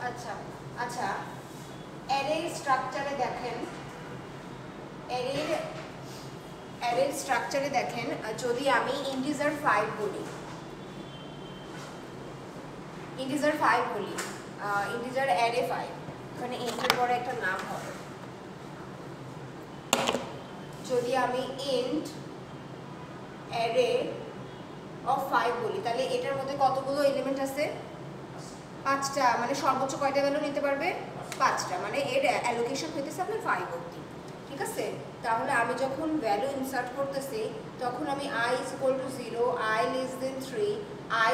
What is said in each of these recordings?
আচ্ছা আচ্ছা, অ্যারে স্ট্রাকচারে দেখেন, অ্যারে স্ট্রাকচারে দেখেন, যদি আমি ইন্টিজার 5 বলি, ইন্টিজার অ্যারে 5, এখানে ইন্টের পরে একটা নাম হবে। যদি আমি ইন্ট অ্যারে অফ 5 বলি, তাহলে এটার মধ্যে কতগুলো এলিমেন্ট আছে? 5টা। মানে সর্বোচ্চ কয়টা ভ্যালু নিতে পারবে? 5টা। মানে এর অ্যালোকেশন হইতেছে আপনার 5 অবধি। ঠিক আছে? তাহলে আমি যখন ভ্যালু ইনসার্ট করতেছি, তখন আমি i = 0, i <3, i++,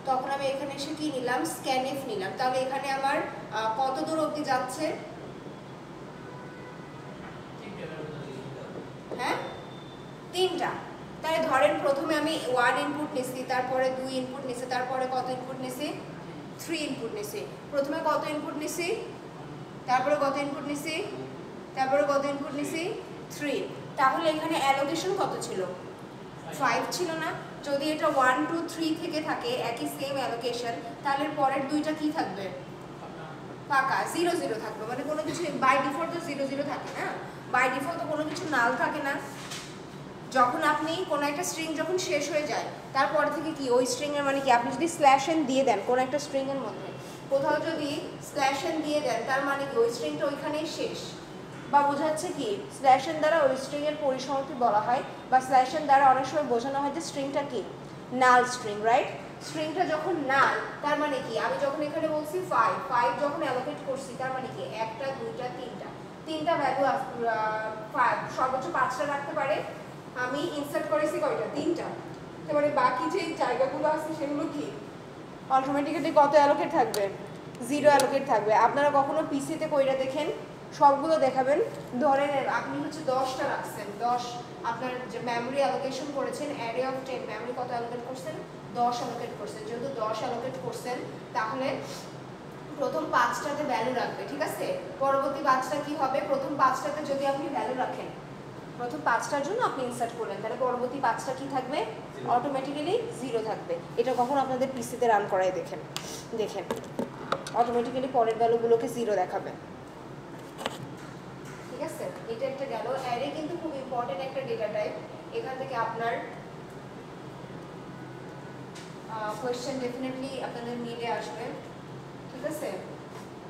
তখন আমি এখানে এসে কি নিলাম? scanf নিলাম। তাহলে এখানে আমার কত দূর অবধি যাচ্ছে? হ্যাঁ, 3টা। তাহলে ধরেন প্রথমে আমি 1 ইনপুট নিছি, তারপরে 2 ইনপুট নিছি, তারপরে কত ইনপুট নিছি? 3 ইনপুট নিছি। প্রথমে কত ইনপুট নিছি, তারপরে কত ইনপুট নিছি, তারপরে কত ইনপুট নিছি? 3। তাহলে এখানে অ্যালোকেশন কত ছিল? 5 ছিল না? যদি এটা 1 2 3 থেকে থাকে একই সেম অ্যালোকেশন, তাহলে পরের দুইটা কি থাকবে? ফাঁকা, 0 0 থাকবে। মানে কোনো কিছু বাই ডিফল্ট তো 0 0 থাকে না, বাই ডিফল্ট তো কোনো কিছু নাল থাকে না। যখন আপনি কোনো একটা স্ট্রিং যখন শেষ হয়ে যায়, তারপর থেকে কি ওই স্ট্রিংয়ের মানে কি, আপনি যদি /n দিয়ে দেন কোনো একটা স্ট্রিংয়ের মধ্যে, কোথাও যদি /n দিয়ে দেন, তার মানে কি ওই স্ট্রিংটা ওইখানেই শেষ। বা বোঝাচ্ছে কি, /n দ্বারা ওই স্ট্রিংয়ের পরিসমাপ্তি বলা হয়, বা /n দ্বারা অনেক সময় বোঝানো হয় যে স্ট্রিংটা কি নাল স্ট্রিং, রাইট? স্ট্রিংটা যখন নাল, তার মানে কি, আমি যখন এখানে বলছি 5 যখন অ্যালোকেট করছি, তার মানে কি 1টা 2টা 3টা ভ্যালু সর্বোচ্চ 5টা রাখতে পারে। আমি ইনসার্ট করেছি কয়টা? 3টা। তারপরে বাকি যে জায়গাগুলো আছে সেগুলো কি অটোমেটিক্যালি কত অ্যালোকেট থাকবে? 0 অ্যালোকেট থাকবে। আপনারা কখনো পিসিতে কইরা দেখেন, সবগুলো দেখাবেন। ধরেন আপনি হচ্ছে 10টা রাখছেন, 10 আপনার যে মেমরি অ্যালোকেশন করেছেন, অ্যারে অফ 10 মেমরি কত অ্যালোকেট করছেন? 10 অ্যালোকেট করছেন। যেহেতু 10 অ্যালোকেট করছেন, তাহলে প্রথম 5টাতে ভ্যালু রাখবে। ঠিক আছে? পরবর্তী 5টা কি হবে? প্রথম 5টাতে যদি আপনি ভ্যালু রাখেন, প্রথম 5টার জন্য আপনি ইনসার্ট করলেন, তাহলে পরবর্তী 5টা কি থাকবে? অটোমেটিক্যালি 0 থাকবে। এটা কখন আপনাদের পিসিতে রান করাই দেখেন, অটোমেটিক্যালি পরের ভ্যালুগুলোকে 0 দেখাবে। ঠিক আছে? এটা একটা গেল। অ্যারে কিন্তু খুব ইম্পর্টেন্ট একটা ডেটা টাইপ। এখান থেকে আপনার কোয়েশ্চেন ডেফিনেটলি আপনাদের মিলে আসবে। ঠিক আছে?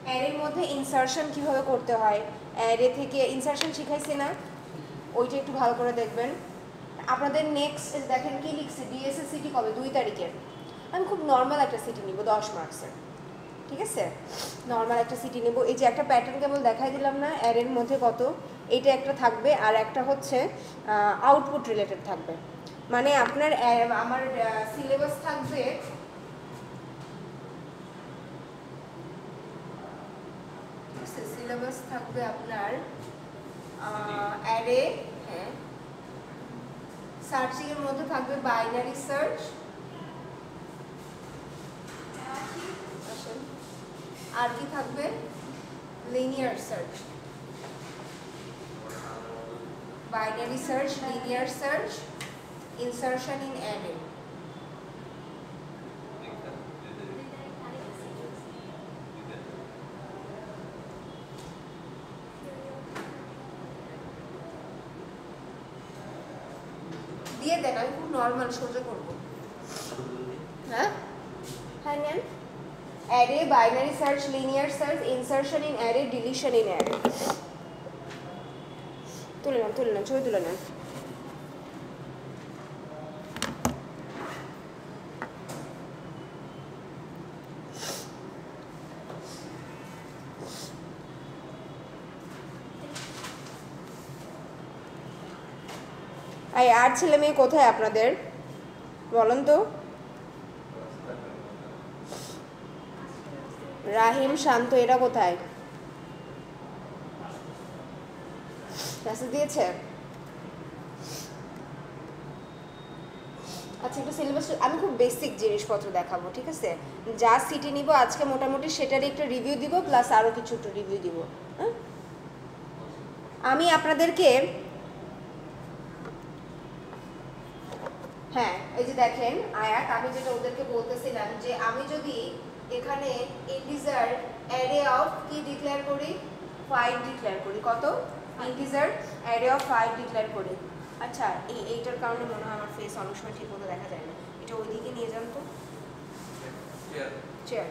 অ্যারের মধ্যে ইনসারশন কিভাবে করতে হয়, অ্যারে থেকে ইনসারশন শিখাইছি না? ওইটা একটু ভালো করে দেখবেন। আপনাদের নেক্সট দেখেন কি লিখছি, ডিএসএ সিটি কবে? 2 তারিখে। আমি খুব নর্মাল একটা সিটি নিব 10 মার্কসের। ঠিক আছে? নর্মাল একটা সিটি নেব। এই যে একটা প্যাটার্ন কেবল দেখাই দিলাম না, অ্যারের মধ্যে কত, এইটা একটা থাকবে, আর একটা হচ্ছে আউটপুট রিলেটেড থাকবে। মানে আপনার আমার সিলেবাস থাকবে আপনার অ্যারে, হ্যাঁ, সার্চিং এর মধ্যে থাকবে বাইনারি সার্চ, আর কি থাকবে? Linear search. Binary search, linear search, insertion in array. দিয়ে দেন, আমি খুব নর্মাল সোজা করবো। হ্যাঁ হ্যাঁ নেন। Array, binary search, linear search, insertion in array, deletion in array. তুলে নেন, ছবি তুলে নেন। আর ছেলে মেয়ে কোথায় আপনাদের বলেন তো? রাহিম, শান্ত, এরা কোথায়? মেসেজ দিয়েছে? আচ্ছা, একটু সিলেবাস, আমি খুব বেসিক জিনিসপত্র দেখাবো। ঠিক আছে? যা সিটি নিব আজকে মোটামুটি সেটারই একটা রিভিউ দিব, প্লাস আরও কিছু একটু রিভিউ দিব। হ্যাঁ, আমি আপনাদেরকে, হ্যাঁ, এই যে দেখেন আয়াত, আমি যেটা ওদেরকে বলতেছিলাম যে আমি যদি এখানে ইন্টিজার অ্যারে অফ কি ডিক্লেয়ার করি 5 ডিক্লেয়ার করি কত ইন্টিজার অ্যারে অফ 5 ডিক্লেয়ার করি আচ্ছা এইটার কারণে মনে হয় আমার ফেস অনেক সময় ঠিক মতো দেখা যায় না এটা ওইদিকে নিয়ে যান তো চেয়ার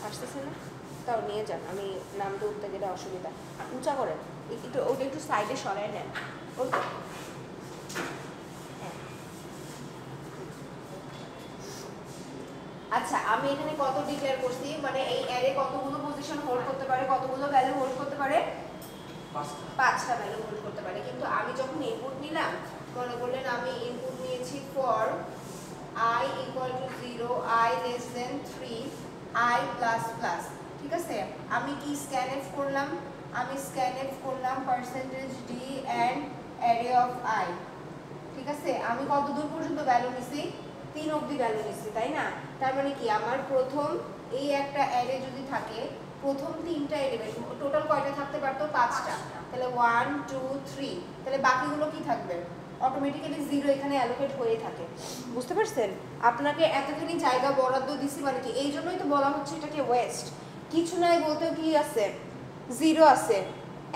আসতেছে না তাও নিয়ে যান আমি নামতে উঠতে গেলে অসুবিধা উঁচা করেন একটু ওটা একটু সাইডে সরাই নেন ওকে আচ্ছা আমি এখানে কত ডিক্লেয়ার করছি মানে এই অ্যারে কতগুলো পজিশন হোল্ড করতে পারে কতগুলো ভ্যালু হোল্ড করতে পারে 5টা ভ্যালু হোল্ড করতে পারে কিন্তু আমি যখন ইনপুট নিলাম মনে করলেন আমি ইনপুট নিয়েছি for i equal to 0 i less than 3 i plus plus ঠিক আছে আমি কি scanf করলাম আমি scanf করলাম %d and array of i ঠিক আছে আমি কত দূর পর্যন্ত ভ্যালু নিছি 3 অবধি ভ্যালু নিছি তাই না তার মানে কি আমার প্রথম এই একটা অ্যারে যদি থাকে প্রথম 3টা এলিমেন্ট টোটাল কয়টা থাকতে পারতো 5টা তাহলে 1 2 3 তাহলে বাকিগুলো কি থাকবে অটোমেটিক্যালি 0 এখানে অ্যালোকেট হয়ে থাকে বুঝতে পারছেন আপনাকে এতখানি জায়গা বরাদ্দ দিছি মানে কি এই জন্যই তো বলা হচ্ছে এটাকে ওয়েস্ট কিছু নাই বলতে কি আছে 0 আছে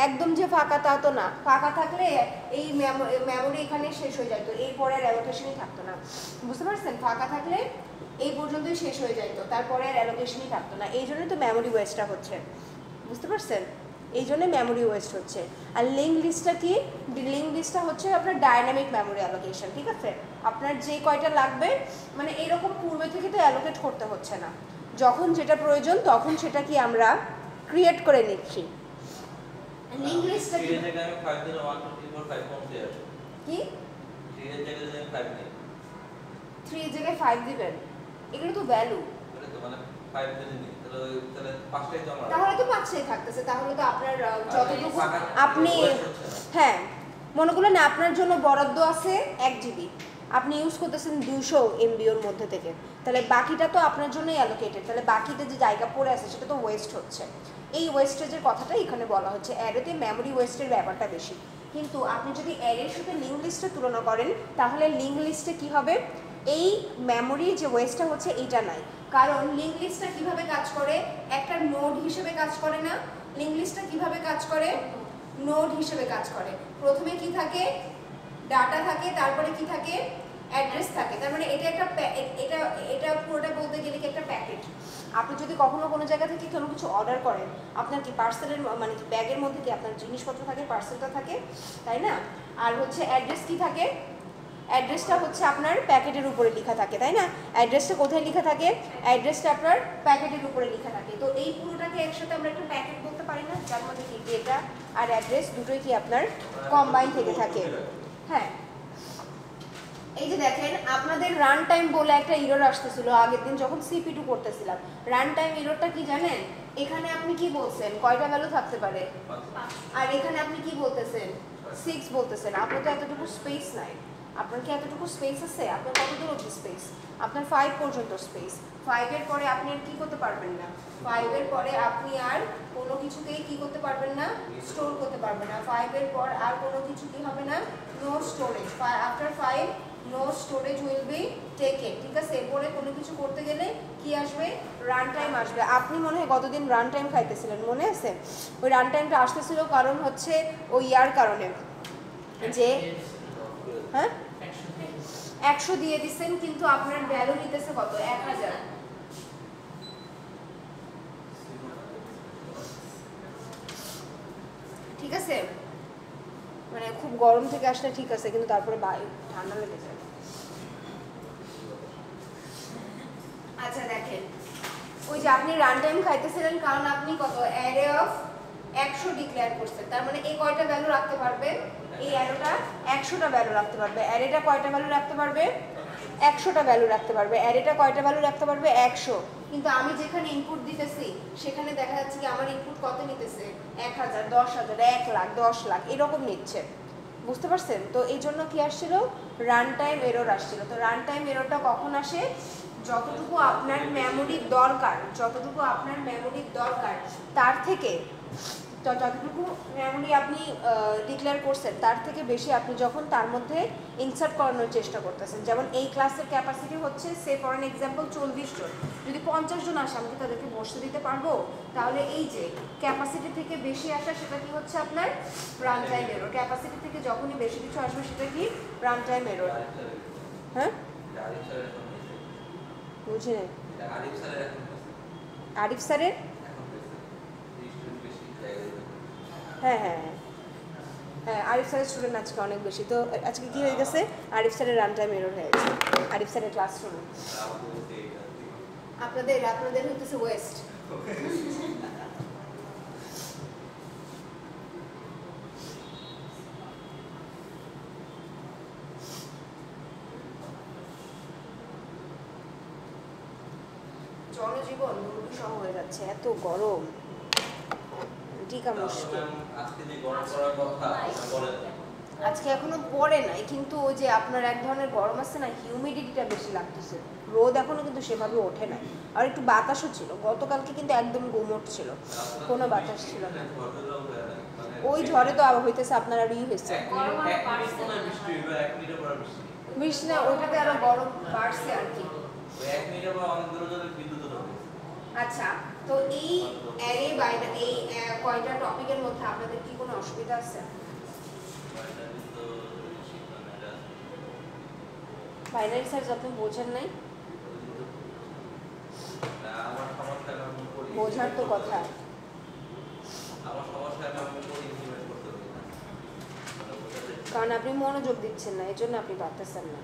একদম যে ফাঁকা তা তো না ফাঁকা থাকলে এই মেমোরি এখানে শেষ হয়ে যেত এরপরে আর অ্যালোকেশনই থাকতো না বুঝতে পারছেন ফাঁকা থাকলে এই পর্যন্তই শেষ হয়ে যেত তারপরে আর অ্যালোকেশনই থাকতো না এই জন্যই তো মেমোরি ওয়েস্টটা হচ্ছে বুঝতে পারছেন এই জন্য মেমোরি ওয়েস্ট হচ্ছে আর লিঙ্ক লিস্টটা কি লিঙ্ক লিস্টটা হচ্ছে আপনার ডায়নামিক মেমোরি অ্যালোকেশন ঠিক আছে আপনার যে কয়টা লাগবে মানে এরকম পূর্বে থেকে তো অ্যালোকেট করতে হচ্ছে না যখন যেটা প্রয়োজন তখন সেটা কি আমরা ক্রিয়েট করে নিচ্ছি লিঙ্ক লিস্টটা কি এর জায়গায় 5 দিলে 1 2 3 4 5 কম দিয়ে আসে কি 3 এর জায়গায় 5 দিই 3 এর জায়গায় 5 দিবেন এগুলো তো ভ্যালু এটা তো মানে 5 দিলে নি তাহলে 5টাই জমা তাহলে তো 5টাই থাকতেছে তাহলে তো আপনার যতটুকু আপনি হ্যাঁ মনে করলেন আপনার জন্য বরাদ্দ আছে 1 জিবি আপনি ইউজ করতেছেন 200 এমবি এর মধ্যে থেকে তাহলে বাকিটা তো আপনার জন্যই অ্যালোকেটেড তাহলে বাকিতে যে জায়গা পড়ে আছে সেটা তো ওয়েস্ট হচ্ছে এই ওয়েস্টেজের কথাটা এখানে বলা হচ্ছে অ্যারেতে মেমোরি ওয়েস্টের ব্যাপারটা বেশি কিন্তু আপনি যদি অ্যারের সাথে লিঙ্ক লিস্টে তুলনা করেন তাহলে লিঙ্ক লিস্টে কি হবে এই মেমোরি যে ওয়েস্টটা হচ্ছে এটা নাই কারণ লিঙ্ক লিস্টটা কিভাবে কাজ করে একটা নোড হিসেবে কাজ করে না লিঙ্ক লিস্টটা কিভাবে কাজ করে নোড হিসেবে কাজ করে প্রথমে কি থাকে ডাটা থাকে তারপরে কি থাকে অ্যাড্রেস থাকে তার মানে এটা একটা এটা পুরোটা বলতে গেলে কি একটা প্যাকেট আপনি যদি কখনো কোনো জায়গা থেকে কোনো কিছু অর্ডার করেন আপনার কি পার্সেলের মানে কি ব্যাগের মধ্যে কি আপনার জিনিসপত্র থাকে পার্সেলটা থাকে তাই না আর হচ্ছে অ্যাড্রেস কি থাকে অ্যাড্রেসটা হচ্ছে আপনার প্যাকেটের উপরে লেখা থাকে তাই না অ্যাড্রেসটা কোথায় লেখা থাকে অ্যাড্রেসটা আপনার প্যাকেটের উপরে লেখা থাকে তো এই পুরোটাকে একসাথে আমরা একটা প্যাকেট বলতে পারি না যার মধ্যে কি ডেটা আর অ্যাড্রেস দুটোই কি আপনার কম্বাইন থেকে থাকে হ্যাঁ এই যে দেখেন আপনাদের রান টাইম বলে একটা এরর আসতেছিল আগের দিন যখন সিপি2 করতেছিলাম রান টাইম এররটা কি জানেন এখানে আপনি কি বলছেন কয়টা ভ্যালু থাকতে পারে আর এখানে আপনি কি বলতেছেন 6 বলতেছেন আপনার তো এতটুকু স্পেস নাই আপনার কি এতটুকু স্পেস আছে আপনার কত দূর অবধি স্পেস আপনার 5 পর্যন্ত স্পেস 5 এর পরে আপনি আর কি করতে পারবেন না 5 এর পরে আপনি আর কোনো কিছুকেই কি করতে পারবেন না স্টোর করতে পারবেন না 5 এর পর আর কোনো কিছু কি হবে না no storage after 5 no storage will be taken ঠিক আছে এরপরে কোনো কিছু করতে গেলে কি আসবে রান টাইম আসবে আপনি মনে হয় কতদিন রান টাইম খাইতেছিলেন মনে আছে ওই রান টাইমটা আসতেছিল কারণ হচ্ছে ওই ইয়ার কারণে যে হ্যাঁ 100 দিয়ে দিচ্ছেন কিন্তু আপনার ভ্যালু নিতেছে কত 1000 ঠিক আছে মানে খুব গরম থেকে আসলে ঠিক আছে কিন্তু তারপরে বায়ু ঠান্ডা লেগে যায় আচ্ছা দেখেন ওই যে আপনি রান টাইম খাইতেছিলেন কারণ আপনি কত অ্যারে অফ 100 ডিক্লেয়ার করছেন তার মানে এই কয়টা ভ্যালু রাখতে পারবে এই অ্যারোটা 100টা ভ্যালু রাখতে পারবে অ্যারেটা কয়টা ভ্যালু রাখতে পারবে 100টা ভ্যালু রাখতে পারবে অ্যারেটা কয়টা ভ্যালু রাখতে পারবে 100 কিন্তু আমি যেখানে ইনপুট দিতেছি সেখানে দেখা যাচ্ছে কি আমার ইনপুট কত নিতেছে 1000 10000 1 লাখ 10 লাখ এরকম নিচ্ছে বুঝতে পারছেন তো এই জন্য কি আসছিল রান টাইম এরর আসছিল তো রান টাইম এররটা কখন আসে যতটুকু আপনার মেমোরির দরকার তার থেকে যতটুকু মেমোরি আপনি ডিক্লেয়ার করছেন তার থেকে বেশি আপনি যখন তার মধ্যে ইনসার্ট করানোর চেষ্টা করতেছেন। যেমন এই ক্লাসের ক্যাপাসিটি হচ্ছে সে ফর অ্যান এক্সাম্পল 40 জন, যদি 50 জন আসে আমি কি তাদেরকে বসতে দিতে পারবো? তাহলে এই যে ক্যাপাসিটি থেকে বেশি আসা সেটা কি হচ্ছে আপনার রান টাইম এরর। ক্যাপাসিটি থেকে যখনই বেশি কিছু আসবে সেটা কি রান টাইম এরর। হ্যাঁ বুঝি নাই। আরিফ স্যারের হ্যাঁ হ্যাঁ হ্যাঁ আরিফ স্যারের স্টুডেন্ট আজকে অনেক বেশি, তো আজকে কি হয়ে গেছে আরিফ স্যারের রান টাইম এরর হয়ে গেছে। আরিফ স্যারের ক্লাস শুনুন। আপনাদের হইতেছে ওয়েস্ট। জনজীবন দুর্বিষহ হয়ে যাচ্ছে, এত গরম, টিকা মুশকিল। আজকে এখনো পড়ে নাই, কিন্তু ওই যে আপনার এক ধরনের গরম আছে না, হিউমিডিটিটা বেশি লাগতেছে। রোদ এখনো কিন্তু সেভাবে ওঠে নাই, আর একটু বাতাসও ছিল। গতকালকে কিন্তু একদম গুমোট ছিল, কোনো বাতাস ছিল না। ওই ঝড়ে তো আবার হইতেছে আপনার আর হয়েছে বৃষ্টি না, ওইটাতে আরো গরম বাড়ছে আর কি। আচ্ছা, তো এই অ্যারে বাইনারি এই কয়টা টপিকের মধ্যে আপনাদের কি কোনো অসুবিধা আছে? বাইনারি সার্চ আপনি বোঝেন নাই? বোঝার তো কথা। কারণ আপনি মনোযোগ দিচ্ছেন না, এই জন্য আপনি পারতেছেন না।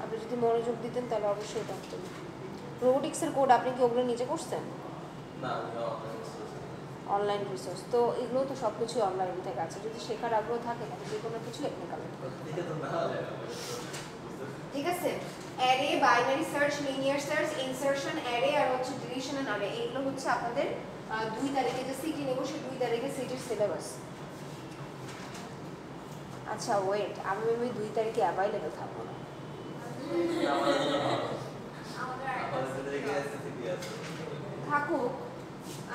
আপনি যদি মনোযোগ দিতেন তাহলে অবশ্যই পারতেন। রোবোটিক্সের কোড আপনি কি ওগুলো নিজে করছেন? অনলাইন রিসোর্স তো এগুলো তো সব কিছুই অনলাইন থেকে আছে। যদি শেখার আগ্রহ থাকে তাহলে যে কোনো কিছু এখানে কালেক্ট করতে, ঠিক আছে? Array, binary search, linear search, insertion, array আর হচ্ছে ডিলিশন এন্ড অ্যারে, এগুলো হচ্ছে আপনাদের 2 তারিখে যে সিটি নেব সেই 2 তারিখে সিটির সিলেবাস। আচ্ছা ওয়েট, আমি 2 তারিখে অ্যাভাইলেবল থাকবো না। থাকুক,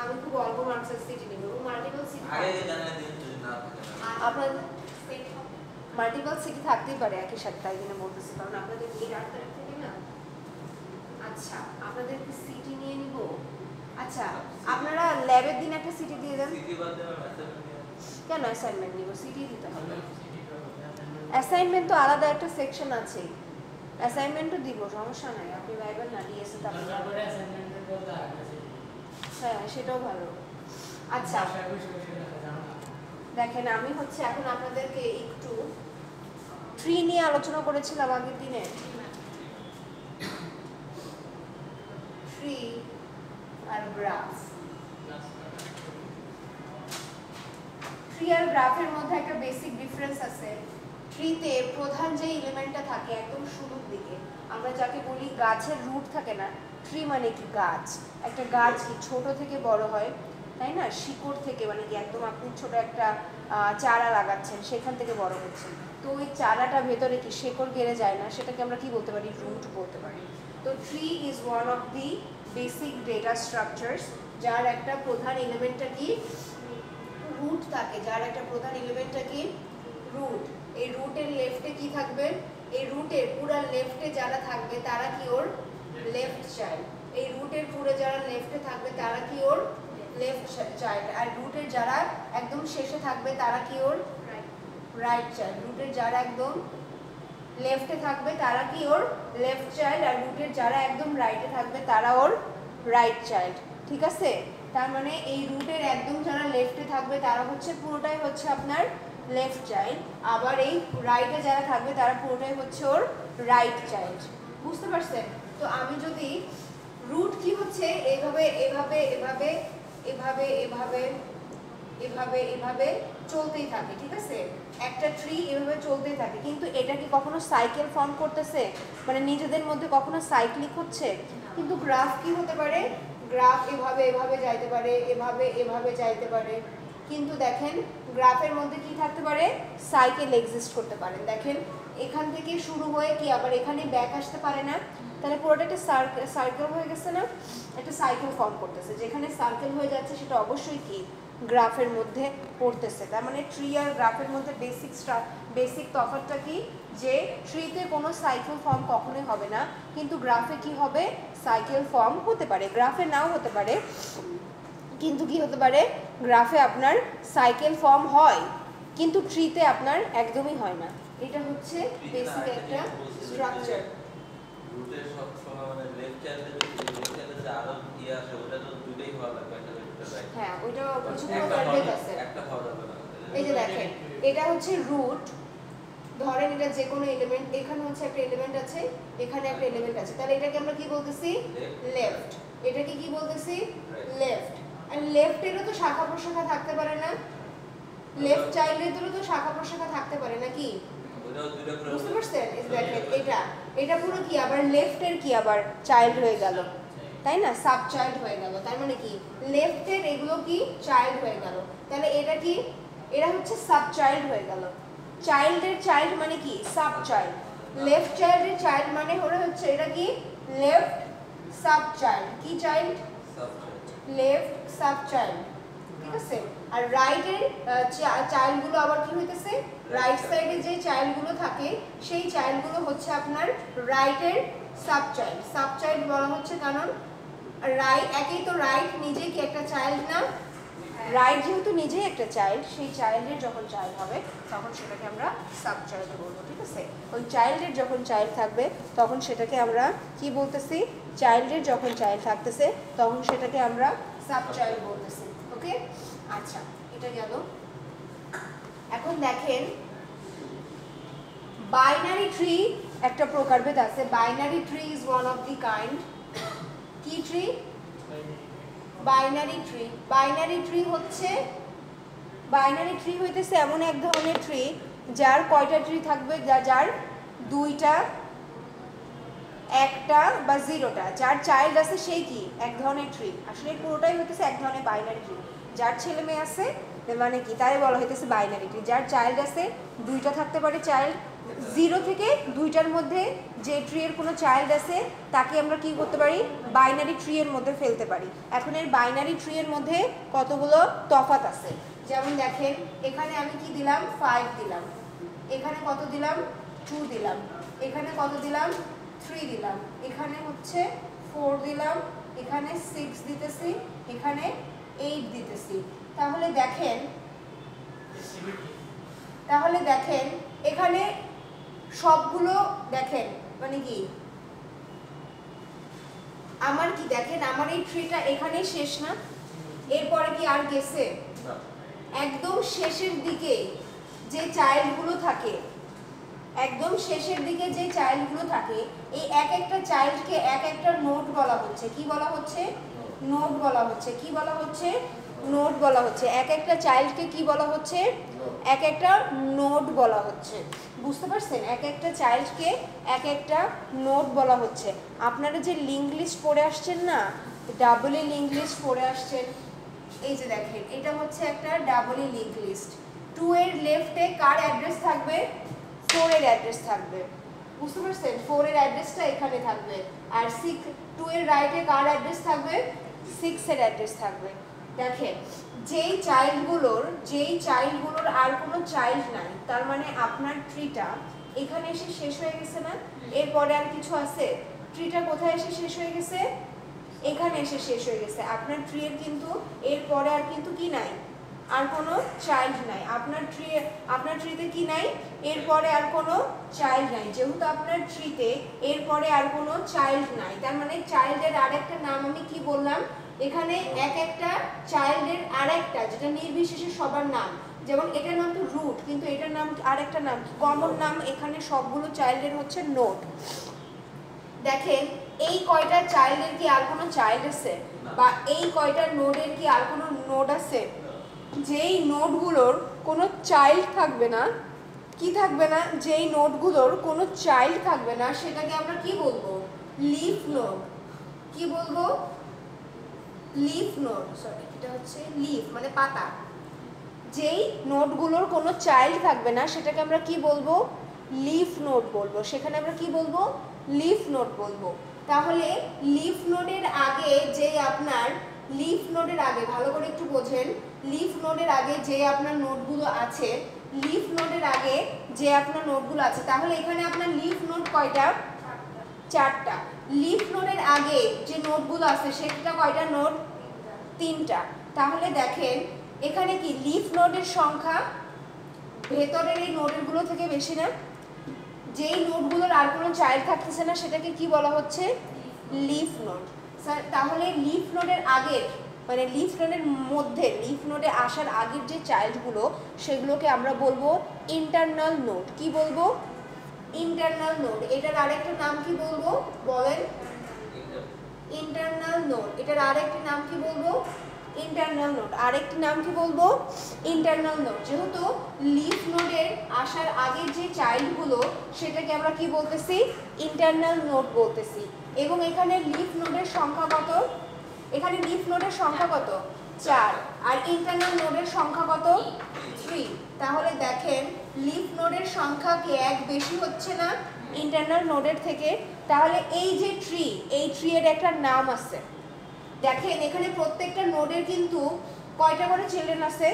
আমি খুব অল্প মার্কসের সিটি নেব। মাল্টিপল সিটি আপনাদের মাল্টিপল সিটি থাকতেই পারে একই সাথে, তাই জন্য বলতেছি, কারণ আপনাদের এই 8 তারিখ থেকে না। আচ্ছা আপনাদের কি সিটি নিয়ে নিব? আচ্ছা আপনারা ল্যাবের দিন একটা সিটি দিয়ে দেন। কেন অ্যাসাইনমেন্ট নিব? সিটি দিতে হবে। অ্যাসাইনমেন্ট তো আলাদা একটা সেকশন আছে, অ্যাসাইনমেন্টও দিব, সমস্যা নাই। আপনি ভাইবেন না ডিএসএ তারপরে অ্যাসাইনমেন্টের কথা আছে। হ্যাঁ সেটাও ভালো। আচ্ছা দেখেন, আমি হচ্ছে এখন আপনাদেরকে একটু ট্রি নিয়ে আলোচনা করেছিলাম আগের দিনে। ট্রি আর গ্রাফ, ট্রি আর গ্রাফের মধ্যে একটা বেসিক ডিফারেন্স আছে। ট্রিতে প্রধান যে এলিমেন্টটা থাকে একদম শুরুর দিকে, আমরা যাকে বলি গাছের রুট থাকে না। ট্রি মানে কি গাছ, একটা গাছ কি ছোট থেকে বড় হয়, তাই না? শিকড় থেকে, মানে কি একদম আপনি ছোট একটা চারা লাগাচ্ছেন, সেখান থেকে বড় হচ্ছেন। তো ওই চারাটা ভেতরে কি শেকড় গেড়ে যায় না, সেটাকে আমরা কি বলতে পারি? রুট বলতে পারি। তো tree is one of the basic data structures, যার একটা প্রধান এলিমেন্টটা কি? রুট থাকে। যার একটা প্রধান এলিমেন্টটা কি? রুট। এই রুটের লেফটে কি থাকবে? এই রুটের পুরো লেফটে যারা থাকবে তারা কি? ওর লেফট চাইল্ড। এই রুটের পুরো যারা লেফটে থাকবে তারা কি? ওর লেফট চাইল্ড। আর রুটের যারা একদম শেষে থাকবে তারা কি? ওর রাইট চাইল্ড। রুটের যারা একদম লেফটে থাকবে তারা কি? ওর লেফট চাইল্ড। আর রুটের যারা একদম রাইটে থাকবে তারা ওর রাইট চাইল্ড, ঠিক আছে? তার মানে এই রুটের একদম যারা লেফটে থাকবে তারা হচ্ছে পুরোটাই হচ্ছে আপনার লেফট চাইল্ড, আবার এই রাইটে যারা থাকবে তারা পুরোটাই হচ্ছে ওর রাইট চাইল্ড। বুঝতে পারছেন? তো আমি যদি রুট কি হচ্ছে এভাবে এভাবে এভাবে এভাবে এভাবে এভাবে এভাবে চলতেই থাকে, ঠিক আছে? একটা ট্রি এভাবে চলতেই থাকে, কিন্তু এটা কি কখনো সাইকেল ফর্ম করতেছে? মানে নিজেদের মধ্যে কখনো সাইক্লিক হচ্ছে? কিন্তু গ্রাফ কি হতে পারে? গ্রাফ এভাবে এভাবে যাইতে পারে, এভাবে এভাবে যাইতে পারে, কিন্তু দেখেন গ্রাফের মধ্যে কি থাকতে পারে? সাইকেল এক্সিস্ট করতে পারে। দেখেন এখান থেকে শুরু হয়ে কি আবার এখানে ব্যাক আসতে পারে না? তাহলে পুরোটা একটা সার্কেল হয়ে গেছে না, একটা সাইকেল ফর্ম করতেছে। যেখানে সার্কেল হয়ে যাচ্ছে সেটা অবশ্যই কি গ্রাফের মধ্যে পড়তেছে। তার মানে ট্রি আর গ্রাফের মধ্যে বেসিক তফাৎটা কি, যে ট্রিতে কোনো সাইকেল ফর্ম কখনোই হবে না, কিন্তু গ্রাফে কি হবে, সাইকেল ফর্ম হতে পারে। গ্রাফে নাও হতে পারে, কিন্তু কি হতে পারে, গ্রাফে আপনার সাইকেল ফর্ম হয়, কিন্তু ট্রিতে আপনার একদমই হয় না। এটা হচ্ছে বেসিক একটা স্ট্রাকচার। রুটের সব সময় মানে লেফট চাইল্ডে যে আরো ইয়ে আসে, ওটা তো দুটোই হওয়া লাগবে, একটা লেফট রাইট। হ্যাঁ, ওইটা কিছু আছে। একটা হওয়া যাবে না। এই যে দেখেন, এটা হচ্ছে রুট। ধরেন এটা যে কোনো এলিমেন্ট, এখানে হচ্ছে একটা এলিমেন্ট আছে, এখানে একটা এলিমেন্ট আছে, তাহলে এটাকে আমরা কি বলতেছি, লেফট। এটাকে কি বলতেছি, লেফট। আর লেফটেরও তো শাখা প্রশাখা থাকতে পারে না, লেফট চাইল্ডেরও তো শাখা প্রশাখা থাকতে পারে নাকি, বুঝতে পারছেন? দেখেন এটা পুরো কি আবার লেফটের কি আবার চাইল্ড হয়ে গেল, তাই না, সাব চাইল্ড হয়ে গেল। তার মানে কি লেফটের এগুলো কি চাইল্ড হয়ে গেল, তাহলে এটা কি, এরা হচ্ছে সাব চাইল্ড হয়ে গেল। চাইল্ডের চাইল্ড মানে কি সাব চাইল্ড, লেফট চাইল্ডের চাইল্ড মানে হচ্ছে এটা কি লেফট সাব চাইল্ড। কি চাইল্ড, লেফট সাব চাইল্ড, ঠিক আছে। আর রাইটের চাইল্ডগুলো আবার কি হইতেছে, রাইট সাইডে যে চাইল্ডগুলো থাকে সেই চাইল্ডগুলো হচ্ছে আপনার রাইটের সাব চাইল্ড। সাব চাইল্ড বলা হচ্ছে কারণ একই তো রাইট নিজে কি একটা চাইল্ড না, রাইট যেহেতু নিজেই একটা চাইল্ড, সেই চাইল্ডের যখন চাইল্ড হবে তখন সেটাকে আমরা সাব চাইল্ড বলবো, ঠিক আছে। ওই চাইল্ডের যখন চাইল্ড থাকবে তখন সেটাকে আমরা কি বলতেছি, চাইল্ডের যখন চাইল্ড থাকতেছে তখন সেটাকে আমরা সাব চাইল্ড বলতেছি। ওকে, আচ্ছা, এটা গেল। এখন দেখেন বাইনারি ট্রি একটা প্রকারভেদ আছে। Binary tree is one of the kind. কি tree, binary tree. Binary tree হচ্ছে, বাইনারি ট্রি হইতেছে এমন এক ধরনের ট্রি যার কয়টা ট্রি থাকবে, যার দুইটা, একটা বা জিরোটা, যার চাইল্ড আছে সেই কি এক ধরনের ট্রি। আসলে পুরোটাই হইতেছে এক ধরনের বাইনারি ট্রি। যার ছেলে মেয়ে আছে মানে কি তাই বলা হইতেছে বাইনারি ট্রি। যার চাইল্ড আছে দুইটা থাকতে পারে চাইল্ড, জিরো থেকে দুইটার মধ্যে যে ট্রি এর কোনো চাইল্ড আছে তাকে আমরা কি করতে পারি, বাইনারি ট্রি এর মধ্যে ফেলতে পারি। এখন এর বাইনারি ট্রি এর মধ্যে কতগুলো তফাৎ আছে, যেমন দেখেন এখানে আমি কি দিলাম 5 দিলাম, এখানে কত দিলাম 2 দিলাম, এখানে কত দিলাম 3 দিলাম, এখানে হচ্ছে 4 দিলাম, এখানে 6 দিতেছি, এখানে 8 দিতেছি। তাহলে দেখেন এখানে সবগুলো দেখেন মানে কি আমার কি দেখেন আমার এই ট্রিটা এখানেই শেষ না, এরপরে কি আর গেছে, একদম শেষের দিকে যে চাইল্ডগুলো থাকে, একদম শেষের দিকে যে চাইল্ডগুলো থাকে এই এক একটা চাইল্ডকে এক একটা নোড বলা হচ্ছে। কি বলা হচ্ছে, নোড বলা হচ্ছে। কি বলা হচ্ছে, নোড বলা হচ্ছে। এক একটা চাইল্ডকে কি বলা হচ্ছে, এক একটা নোড বলা হচ্ছে। বুঝতে পারছেন, এক একটা চাইল্ডকে এক একটা নোড বলা হচ্ছে। আপনারা যে লিঙ্ক লিস্ট পড়ে আসছেন না, ডাবলি লিঙ্ক লিস্ট পড়ে আসছেন, এই যে দেখেন এটা হচ্ছে একটা ডাবলি লিঙ্ক লিস্ট। 2 এর লেফটে কার অ্যাড্রেস থাকবে, 4 এর অ্যাড্রেস থাকবে। বুঝতে পারছেন, 4 এর অ্যাড্রেসটা এখানে থাকবে, আর 2 এর রাইটে কার অ্যাড্রেস থাকবে, 6 এর অ্যাড্রেস থাকবে। দেখেন যেই চাইল্ডগুলোর আর কোনো চাইল্ড নাই, তার মানে আপনার ট্রিটা এখানে এসে শেষ হয়ে গেছে না, এরপরে আর কিছু আছে, ট্রিটা কোথায় এসে শেষ হয়ে গেছে, এখানে এসে শেষ হয়ে গেছে। আপনার ট্রি এর কিন্তু এরপরে আর কিন্তু কি নাই, আর কোনো চাইল্ড নাই। আপনার ট্রিতে কি নাই, এরপরে আর কোনো চাইল্ড নাই। যেহেতু আপনার ট্রিতে এরপরে আর কোনো চাইল্ড নাই, তার মানে চাইল্ডের আরেকটা নাম আমি কি বললাম, এখানে এক একটা চাইল্ডের আরেকটা, যেটা নির্বিশেষে সবার নাম, যেমন এটার নাম তো রুট, কিন্তু এটার নাম আরেকটা নাম কমন নাম, এখানে সবগুলো চাইল্ডের হচ্ছে নোড। দেখেন এই কয়টা চাইল্ডের কি আর কোনো চাইল্ড আছে, বা এই কয়টা নোডের কি আর কোনো নোড আছে, যেই নোডগুলোর কোনো চাইল্ড থাকবে না, কি থাকবে না, যেই নোডগুলোর কোনো চাইল্ড থাকবে না সেটাকে আমরা কি বলবো, লিফ নোড। কি বলবো, লিফ নোড, সরি এটা হচ্ছে লিফ মানে পাতা। যেই নোডগুলোর কোনো চাইল্ড থাকবে না সেটাকে আমরা কি বলবো, লিফ নোড বলবো। সেখানে আমরা কি বলবো, লিফ নোড বলবো। তাহলে লিফ নোডের আগে যে আপনার লিফ নোডের আগে ভালো করে একটু বোঝেন, লিফ নোডের আগে যে আপনার নোডগুলো আছে, লিফ নোডের আগে যে আপনার নোডগুলো আছে, তাহলে এখানে আপনার লিফ নোড কয়টা? চারটা। লিফ নোডের আগে যে নোডগুলো আছে সেটা কয়টা নোড? তিনটা। তাহলে দেখেন এখানে কি লিফ নোডের সংখ্যা ভেতরের এই নোডগুলো থেকে বেশি না? যেই নোডগুলোর আর কোনো চাইল্ড থাকতেছে না সেটাকে কি বলা হচ্ছে? Leaf node. স্যার তাহলে লিফ নোডের আগের মানে লিফ নোডের মধ্যে লিফ নোডে আসার আগের যে চাইল্ডগুলো সেগুলোকে আমরা বলবো ইন্টারনাল নোড। কি বলবো? Internal node. এটার আরেকটা নাম কি বলবো বলেন? Internal node. এটার আরেকটা নাম কি বলবো? Internal node. আরেকটি নাম কি বলবো? Internal node. যেহেতু লিফ নোডের আসার আগের যে চাইল্ডগুলো সেটাকে আমরা কি বলতেছি? ইন্টারনাল নোড বলতেছি। এবং এখানে লিফ নোডের সংখ্যা কত? এখানে লিফ নোডের সংখ্যা কত? 4। আর ইন্টারনাল নোডের সংখ্যা কত? 3। তাহলে দেখেন লিফ নোডের সংখ্যা কি এক বেশি হচ্ছে না ইন্টারনাল নোডের থেকে? তাহলে এই যে ট্রি, এই ট্রি এর একটা নাম আছে। দেখেন এখানে প্রত্যেকটা নোডের কিন্তু কয়টা করে চিলড্রেন আছে?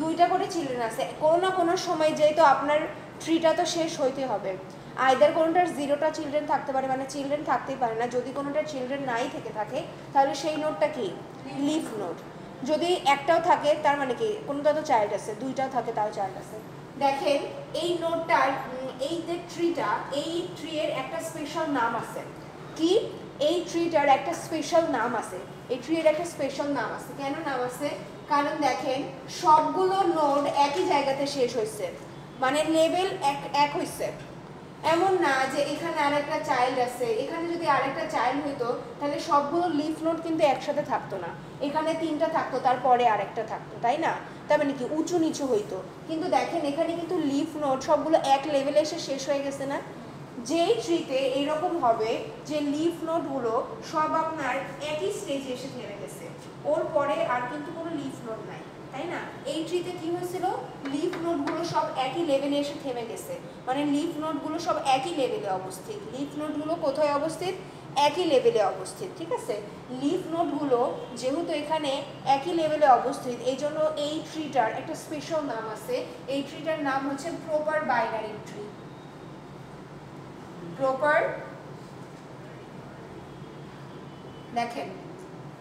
2টা করে চিলড্রেন আছে। কোনো না কোনো সময় যেহেতু আপনার ট্রিটা তো শেষ হইতে হবে, আইদার কোনোটার 0টা চিলড্রেন থাকতে পারে, মানে চিলড্রেন থাকতেই পারে না। যদি কোনোটা চিলড্রেন নাই থেকে থাকে তাহলে সেই নোডটা কি? Leaf node. যদি একটাও থাকে তার মানে কি কোনোটা তো চাইল্ড আছে, 2টাও থাকে তাও চাইল্ড আছে। দেখেন এই নোডটার এই যে ট্রিটা, এই ট্রি এর একটা স্পেশাল নাম আছে। কি? এই ট্রিটার একটা স্পেশাল নাম আছে। এই ট্রি এর একটা স্পেশাল নাম আছে। কেন নাম আছে? কারণ দেখেন সবগুলো নোড একই জায়গাতে শেষ হয়েছে, মানে লেভেল এক হয়েছে। এমন না যে এখানে আরেকটা চাইল্ড আছে, এখানে যদি আরেকটা চাইল্ড হইতো তাহলে সবগুলো লিফ নোড কিন্তু একসাথে থাকতো না। এখানে 3টা থাকতো, তারপরে আরেকটা থাকতো, তাই না? তার মানে কি উঁচু নিচু হইতো। কিন্তু দেখেন এখানে কিন্তু লিফ নোড সবগুলো এক লেভেলে এসে শেষ হয়ে গেছে না? যেই ট্রিতে এরকম হবে যে লিফ নোডগুলো সব আপনার একই স্টেজে এসে থেমে গেছে, ওর পরে আর কিন্তু কোনো লিফ নোড নাই, তাই না? এই ট্রিতে কি হয়েছিল? লিফ নোডগুলো সব একই লেভেলে এসে থেমে গেছে, মানে লিফ নোডগুলো সব একই লেভেলে অবস্থিত। লিফ নোডগুলো কোথায় অবস্থিত? একই লেভেলে অবস্থিত, ঠিক আছে? লিফ নোডগুলো যেহেতু এখানে একই লেভেলে অবস্থিত, এই জন্য এই ট্রিটার একটা স্পেশাল নাম আছে। এই ট্রিটার নাম হচ্ছে প্রপার বাইনারি ট্রি। প্রপার, দেখেন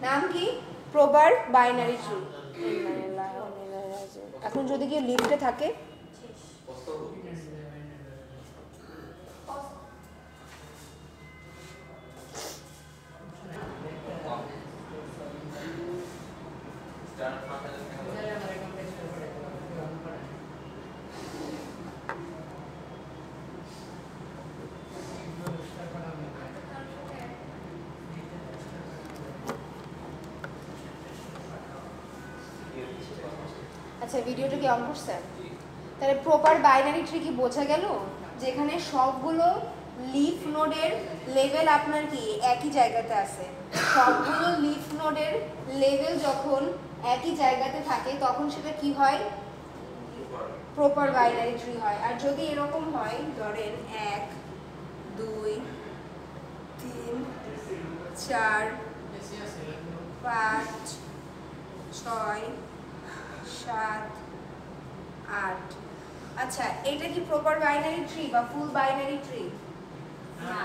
নাম কি? Proper binary tree. এখন যদি কেউ লিফটে থাকে আচ্ছা, ভিডিওটা কি অন করছেন? তাহলে প্রপার বাইনারি ট্রি কি বোঝা গেল? যেখানে সবগুলো লিফ নোডের লেভেল আপনার কি একই জায়গাতে আছে। সবগুলো লিফ নোডের লেভেল যখন একই জায়গাতে থাকে তখন সেটা কি হয়? প্রপার বাইনারি ট্রি হয়। আর যদি এরকম হয়, ধরেন 1 2 3 4 5 6 7 8, আচ্ছা এটা কি প্রপার বাইনারি ট্রি বা ফুল বাইনারি ট্রি? না,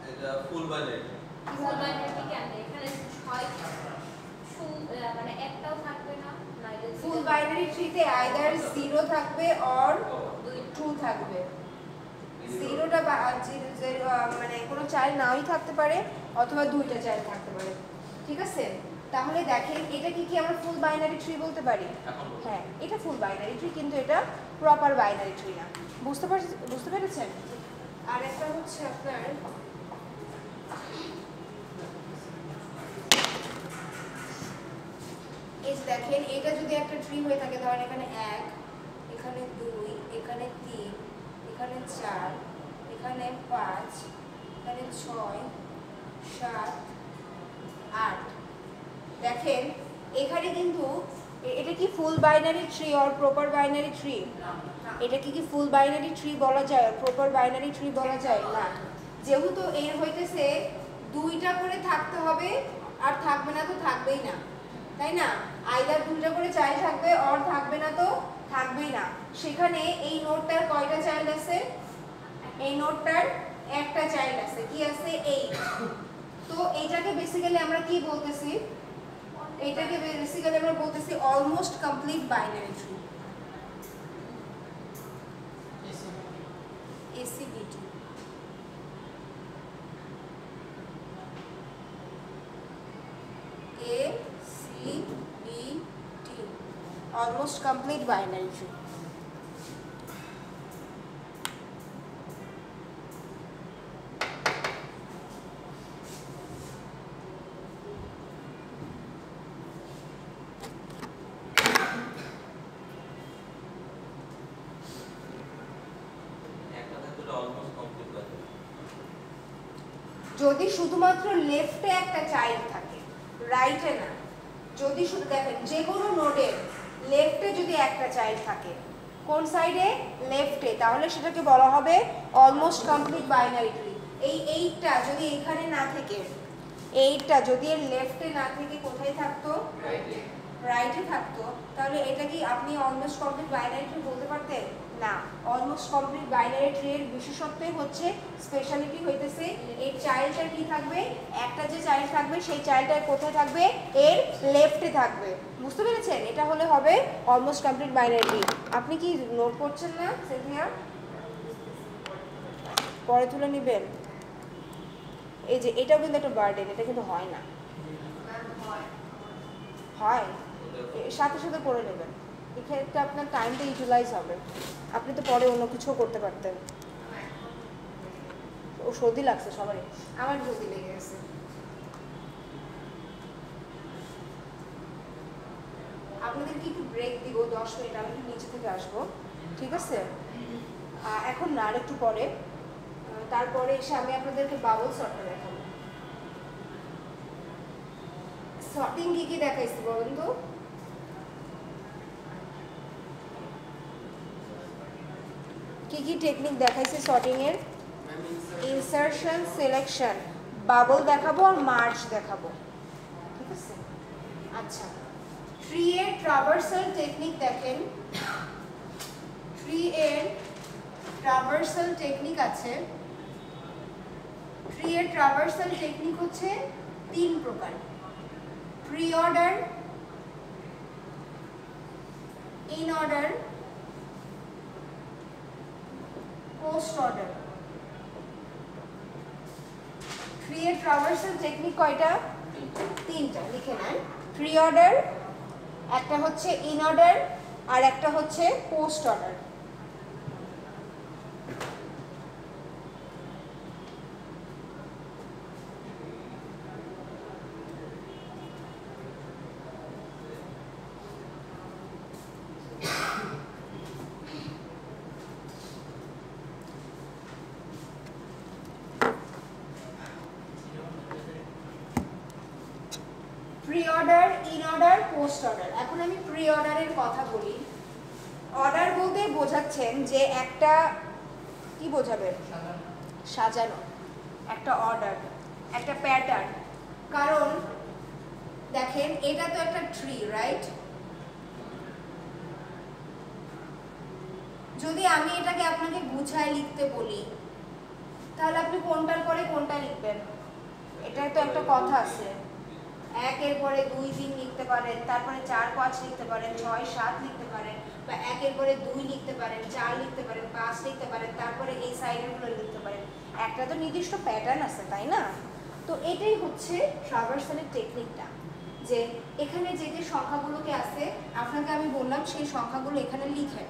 এটা ফুল বাইনারি। ফুল বাইনারি কেন? এখানে 6 মানে একটাও থাকবে না। ফুল বাইনারি ট্রিতে আইদার 0 থাকবে অর 2 থাকবে। 0টা মানে কোনো চাইল্ড নাই থাকতে পারে অথবা 2টা চাইল্ড থাকতে পারে, ঠিক আছে? তাহলে দেখেন এটা কি আমরা ফুল বাইনারি ট্রি বলতে পারি? হ্যাঁ, এটা ফুল বাইনারি ট্রি, কিন্তু এটা প্রপার বাইনারি ট্রি না। বুঝতে পেরেছেন? আর একটা হচ্ছে আপনার এই দেখেন এটা যদি একটা ট্রি হয়ে থাকে, ধরেন এখানে 1, এখানে 2, এখানে 3, এখানে 4, এখানে 5, এখানে 6 7 8, দেখেন এখানে কিন্তু এটা কি full binary tree or proper binary tree? এটা কি ফুল বাইনারি ট্রি বলা যায়, প্রপার বাইনারি ট্রি বলা যায় না? যেহেতু এর হইতেছে দুইটা করে থাকতে হবে, আর থাকবে না তো থাকবেই না, তাই না? আইদার দুইটা করে চাইল্ড থাকবে আর থাকবে না তো থাকবেই না। সেখানে এই নোটটার কয়টা চাইল্ড আছে? এই নোটটার একটা চাইল্ড আছে, কি আছে? 8। তো এইটাকে বেসিক্যালি আমরা কি বলতেছি? এইটাকে বেসিক্যালি আমরা বলতেছি almost complete binary tree, ACBT। ACBT, almost complete binary tree. যদি শুধুমাত্র লেফটে একটা চাইল্ড থাকে, রাইটে না, যদি শুধু দেখেন যে কোনো নোডের লেফটে যদি একটা চাইল্ড থাকে, কোন সাইডে? লেফটে, তাহলে সেটাকে বলা হবে অলমোস্ট কমপ্লিট বাইনারি ট্রি। এই 8টা যদি এখানে না থেকে, 8টা যদি এর লেফটে না থেকে কোথায় থাকতো? রাইটে থাকতো, তাহলে এটা কি আপনি অলমোস্ট কমপ্লিট বাইনারি ট্রি বলতে পারতেন? না। অলমোস্ট কমপ্লিট বাইনারি ট্রি এর বিশেষত্বই হচ্ছে, স্পেশালিটি হইতেছে এর চাইল্ডটা কি থাকবে? একটা যে চাইল্ড থাকবে সেই চাইল্ডটা কোথায় থাকবে? এর লেফটে থাকবে। বুঝতে পেরেছেন? এটা হলে হবে অলমোস্ট কমপ্লিট বাইনারি ট্রি। আপনি কি নোট করছেন না সেভিয়া? পরে তুলে নেবেন। এই যে এটাও কিন্তু একটা বার্ডেন, এটা কিন্তু হয় না। হয়, সাথে সাথে করে নেবেন, এক্ষেত্রে আপনার টাইমটা ইউটিলাইজ হবে। আপনি তো পরে অন্য কিছুও করতে পারতেন। ও সর্দি লাগছে সবারই, আমার সর্দি লেগে গেছে। আপনাদেরকে একটু ব্রেক দিব 10 মিনিট, আমি একটু নিচে থেকে আসবো, ঠিক আছে? এখন না, আর একটু পরে, তারপরে এসে আমি আপনাদেরকে বাবল সর্টটা দেখাবো। সর্টিং কি কি দেখাইছি বলুন তো? কি কি টেকনিক দেখাইছে সর্টিং এর? ইনসারশন, সিলেকশন, বাবল দেখাবো আর মার্জ দেখাবো, ঠিক আছে? আচ্ছা, ট্রি এর ট্রাভার্সাল টেকনিক দেখেন। ট্রি এর ট্রাভার্সাল টেকনিক আছে। ট্রি এর ট্রাভার্সাল টেকনিক হচ্ছে 3 প্রকার: pre order, in order, post order. Tree এর ট্রাভার্সাল টেকনিক কয়টা? 3টা, লিখে নেন। প্রি অর্ডার, একটা হচ্ছে ইন অর্ডার, আর একটা হচ্ছে post order. Pre order, in order, post order. এখন আমি প্রি অর্ডারের কথা বলি। অর্ডার বলতে বোঝাচ্ছেন যে একটা, কি বোঝাবে? সাজানো একটা অর্ডার, একটা প্যাটার্ন। কারণ দেখেন এটা তো একটা ট্রি, রাইট? যদি আমি এটাকে আপনাকে গুছায় লিখতে বলি, তাহলে আপনি কোনটার পরে কোনটা লিখবেন? এটাই তো একটা কথা আছে। 1 এর পরে 2, 3 লিখতে পারেন, তারপরে 4, 5 লিখতে পারেন, 6, 7 লিখতে পারেন, বা 1 এর পরে 2 লিখতে পারেন, 4 লিখতে পারেন, 5 লিখতে পারেন, তারপরে এই সাইডেরগুলো লিখতে পারেন। একটা তো নির্দিষ্ট প্যাটার্ন আছে, তাই না? তো এটাই হচ্ছে ট্রাভার্সালের টেকনিকটা, যে এখানে যে যে সংখ্যাগুলোকে আছে আপনাকে আমি বললাম সেই সংখ্যাগুলো এখানে লিখেন।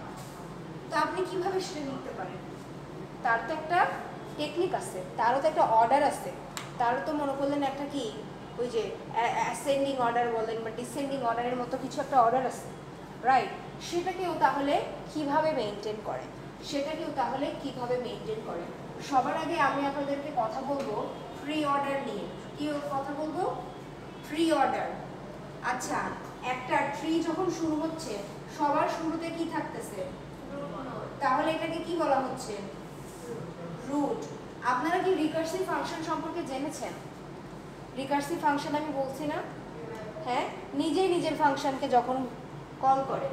তো আপনি কিভাবে সেটা লিখতে পারেন? তার তো একটা টেকনিক আছে, তারও তো একটা অর্ডার আছে, তারও তো মনে করলেন একটা কি, ওই যে অ্যাসেন্ডিং অর্ডার বলেন বা ডিসেন্ডিং অর্ডারের মতো কিছু একটা অর্ডার আছে, রাইট? সেটাকেও তাহলে কিভাবে মেনটেন করে? সবার আগে আমি আপনাদেরকে কথা বলবো প্রি অর্ডার নিয়ে। কি কথা বলবো? Pre order. আচ্ছা, একটা ট্রি যখন শুরু হচ্ছে সবার শুরুতে কি থাকতেছে? তাহলে এটাকে কি বলা হচ্ছে? রুট। আপনারা কি রিকার্সিভ ফাংশন সম্পর্কে জেনেছেন? রিকার্সিভ ফাংশন আমি বলছি না, হ্যাঁ, নিজেই নিজের ফাংশনকে যখন কল করে।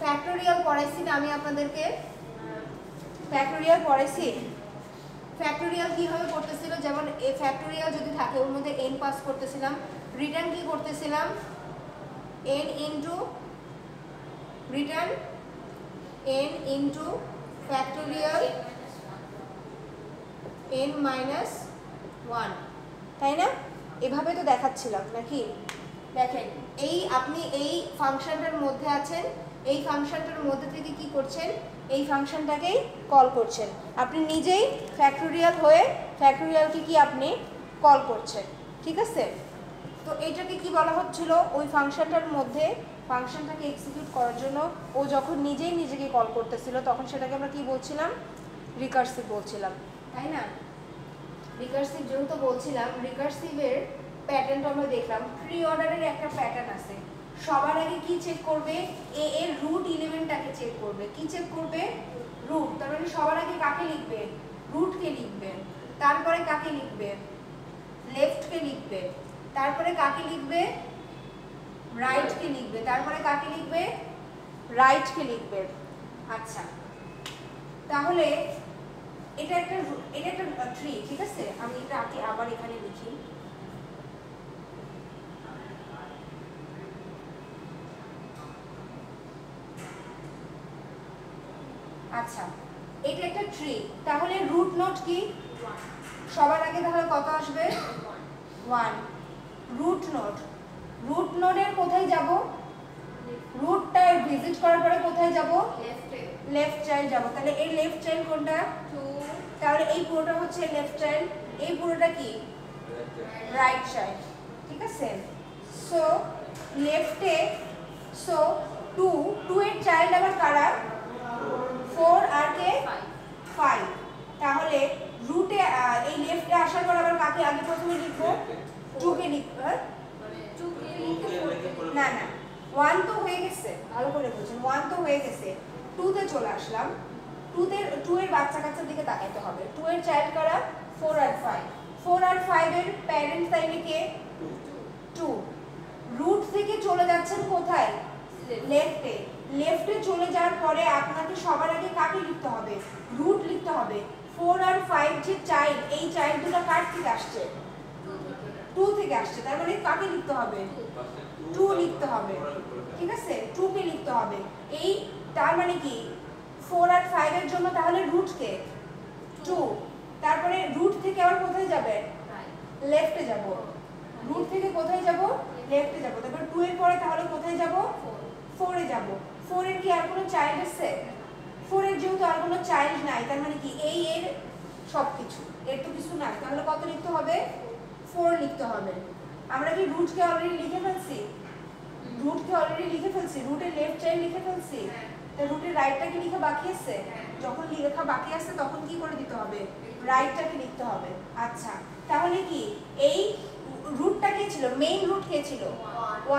ফ্যাক্টোরিয়াল পড়াইছি না আমি আপনাদেরকে? ফ্যাক্টোরিয়াল পড়াইছি। ফ্যাক্টোরিয়াল কিভাবে করতেছিল, যেমন এই ফ্যাক্টোরিয়াল যদি থাকে ওর মধ্যে n পাস করতেছিলাম, রিটার্ন কি করতেছিলাম, n into return n into factorial n minus 1, তাই না? এভাবে তো দেখাচ্ছিলাম নাকি? দেখেন এই আপনি এই ফাংশনটার মধ্যে আছেন, এই ফাংশনটার মধ্যে থেকে কি করছেন, এই ফাংশনটাকেই কল করছেন। আপনি নিজেই ফ্যাক্টোরিয়াল হয়ে ফ্যাক্টোরিয়ালকে কি আপনি কল করছেন, ঠিক আছে? তো এইটাকে কি বলা হচ্ছিল, ওই ফাংশনটার মধ্যে ফাংশনটাকে এক্সিকিউট করার জন্য ও যখন নিজেই নিজেকে কল করতেছিল তখন সেটাকে আমরা কি বলছিলাম, রিকার্সিভ বলছিলাম, তাই না? রিকার্সিভ যেহেতু বলছিলাম, রিকার্সিভের প্যাটার্নটা আমরা দেখলাম। প্রি অর্ডারের একটা প্যাটার্ন আছে, সবার আগে কি চেক করবে, এ এর রুট এলিমেন্টটাকে চেক করবে। কি চেক করবে? রুট। তার মানে সবার আগে কাকে লিখবে, রুটকে লিখবে, তারপরে কাকে লিখবে, লেফটকে লিখবে, তারপরে কাকে লিখবে, রাইটকে লিখবে, তারপরে কাকে লিখবে, রাইটকে লিখবে। আচ্ছা, তাহলে এটা একটা ট্রি, ঠিক আছে? আমি এটা আবার এখানে লিখি। আচ্ছা, এটা একটা ট্রি, তাহলে রুট নোড কি, সবার আগে তাহলে কত আসবে, 1। রুট নোড, রুট নোডের কোথায় যাব, রুটটা ভিজিট করার পরে কোথায় যাব, লেফট চাইল্ড যাব। তাহলে এই লেফট চাইল্ড কোনটা, 2। তাহলে এই পুরোটা হচ্ছে লেফট চাইল্ড, এই পুরোটা কি, রাইট চাইল্ড, ঠিক আছে? সো লেফটে, সো 2 এর চাইল্ড আবার কারা, 4 আর কে, 5। তাহলে রুটে এই লেফটে আসার পর আবার কাকে আগে প্রথমে লিখবো, 2 কে লিখবো। হ্যাঁ, 2 কে না না, 1 তো হয়ে গেছে, ভালো করে বুঝুন, 1 তো হয়ে গেছে, 2 তে চলে আসলাম। 2 এর বাচ্চা কাচ্চার দিকে তাকাইতে হবে। 2 এর চাইল্ড কারা, 4 আর 5। 4 আর 5 এর প্যারেন্ট তাইলে কে, 2। রুট থেকে চলে যাচ্ছেন কোথায়, লেফটে। লেফটে চলে যাওয়ার পরে আপনাকে সবার আগে কাকে লিখতে হবে, রুট লিখতে হবে। 4 আর 5 যে চাইল্ড, এই চাইল্ড দুটো কার থেকে আসছে, 2 থেকে আসছে, তার মানে কাকে লিখতে হবে, 2 লিখতে হবে, ঠিক আছে? 2 কে লিখতে হবে। এই তার মানে কি 4 আর 5 এর জন্য তাহলে রুট কে, 2। তারপরে রুট থেকে আবার কোথায় যাবে, লেফটে যাব। রুট থেকে কোথায় যাব, লেফটে যাব। তারপর 2 এর পরে তাহলে কোথায় যাব, 4 এ যাব। 4 এর কি আর কোনো চাইল্ড আছে, 4 এর যেহেতু আর কোনো চাইল্ড নাই, তার মানে কি এই এর সবকিছু, এর তো কিছু নাই, তাহলে কত লিখতে হবে, 4 লিখতে হবে। আমরা কি রুটকে অলরেডি লিখে ফেলছি, রুটকে অলরেডি লিখে ফেলছি, রুটের লেফট চাইল্ড লিখে ফেলছি, তা রুটের রাইটটাকে লিখে বাকি আছে। যখন লেখা বাকি আছে তখন কি করে দিতে হবে, রাইটটাকে লিখতে হবে। আচ্ছা, তাহলে কি এই রুটটা কে ছিল, মেইন রুট কে ছিল,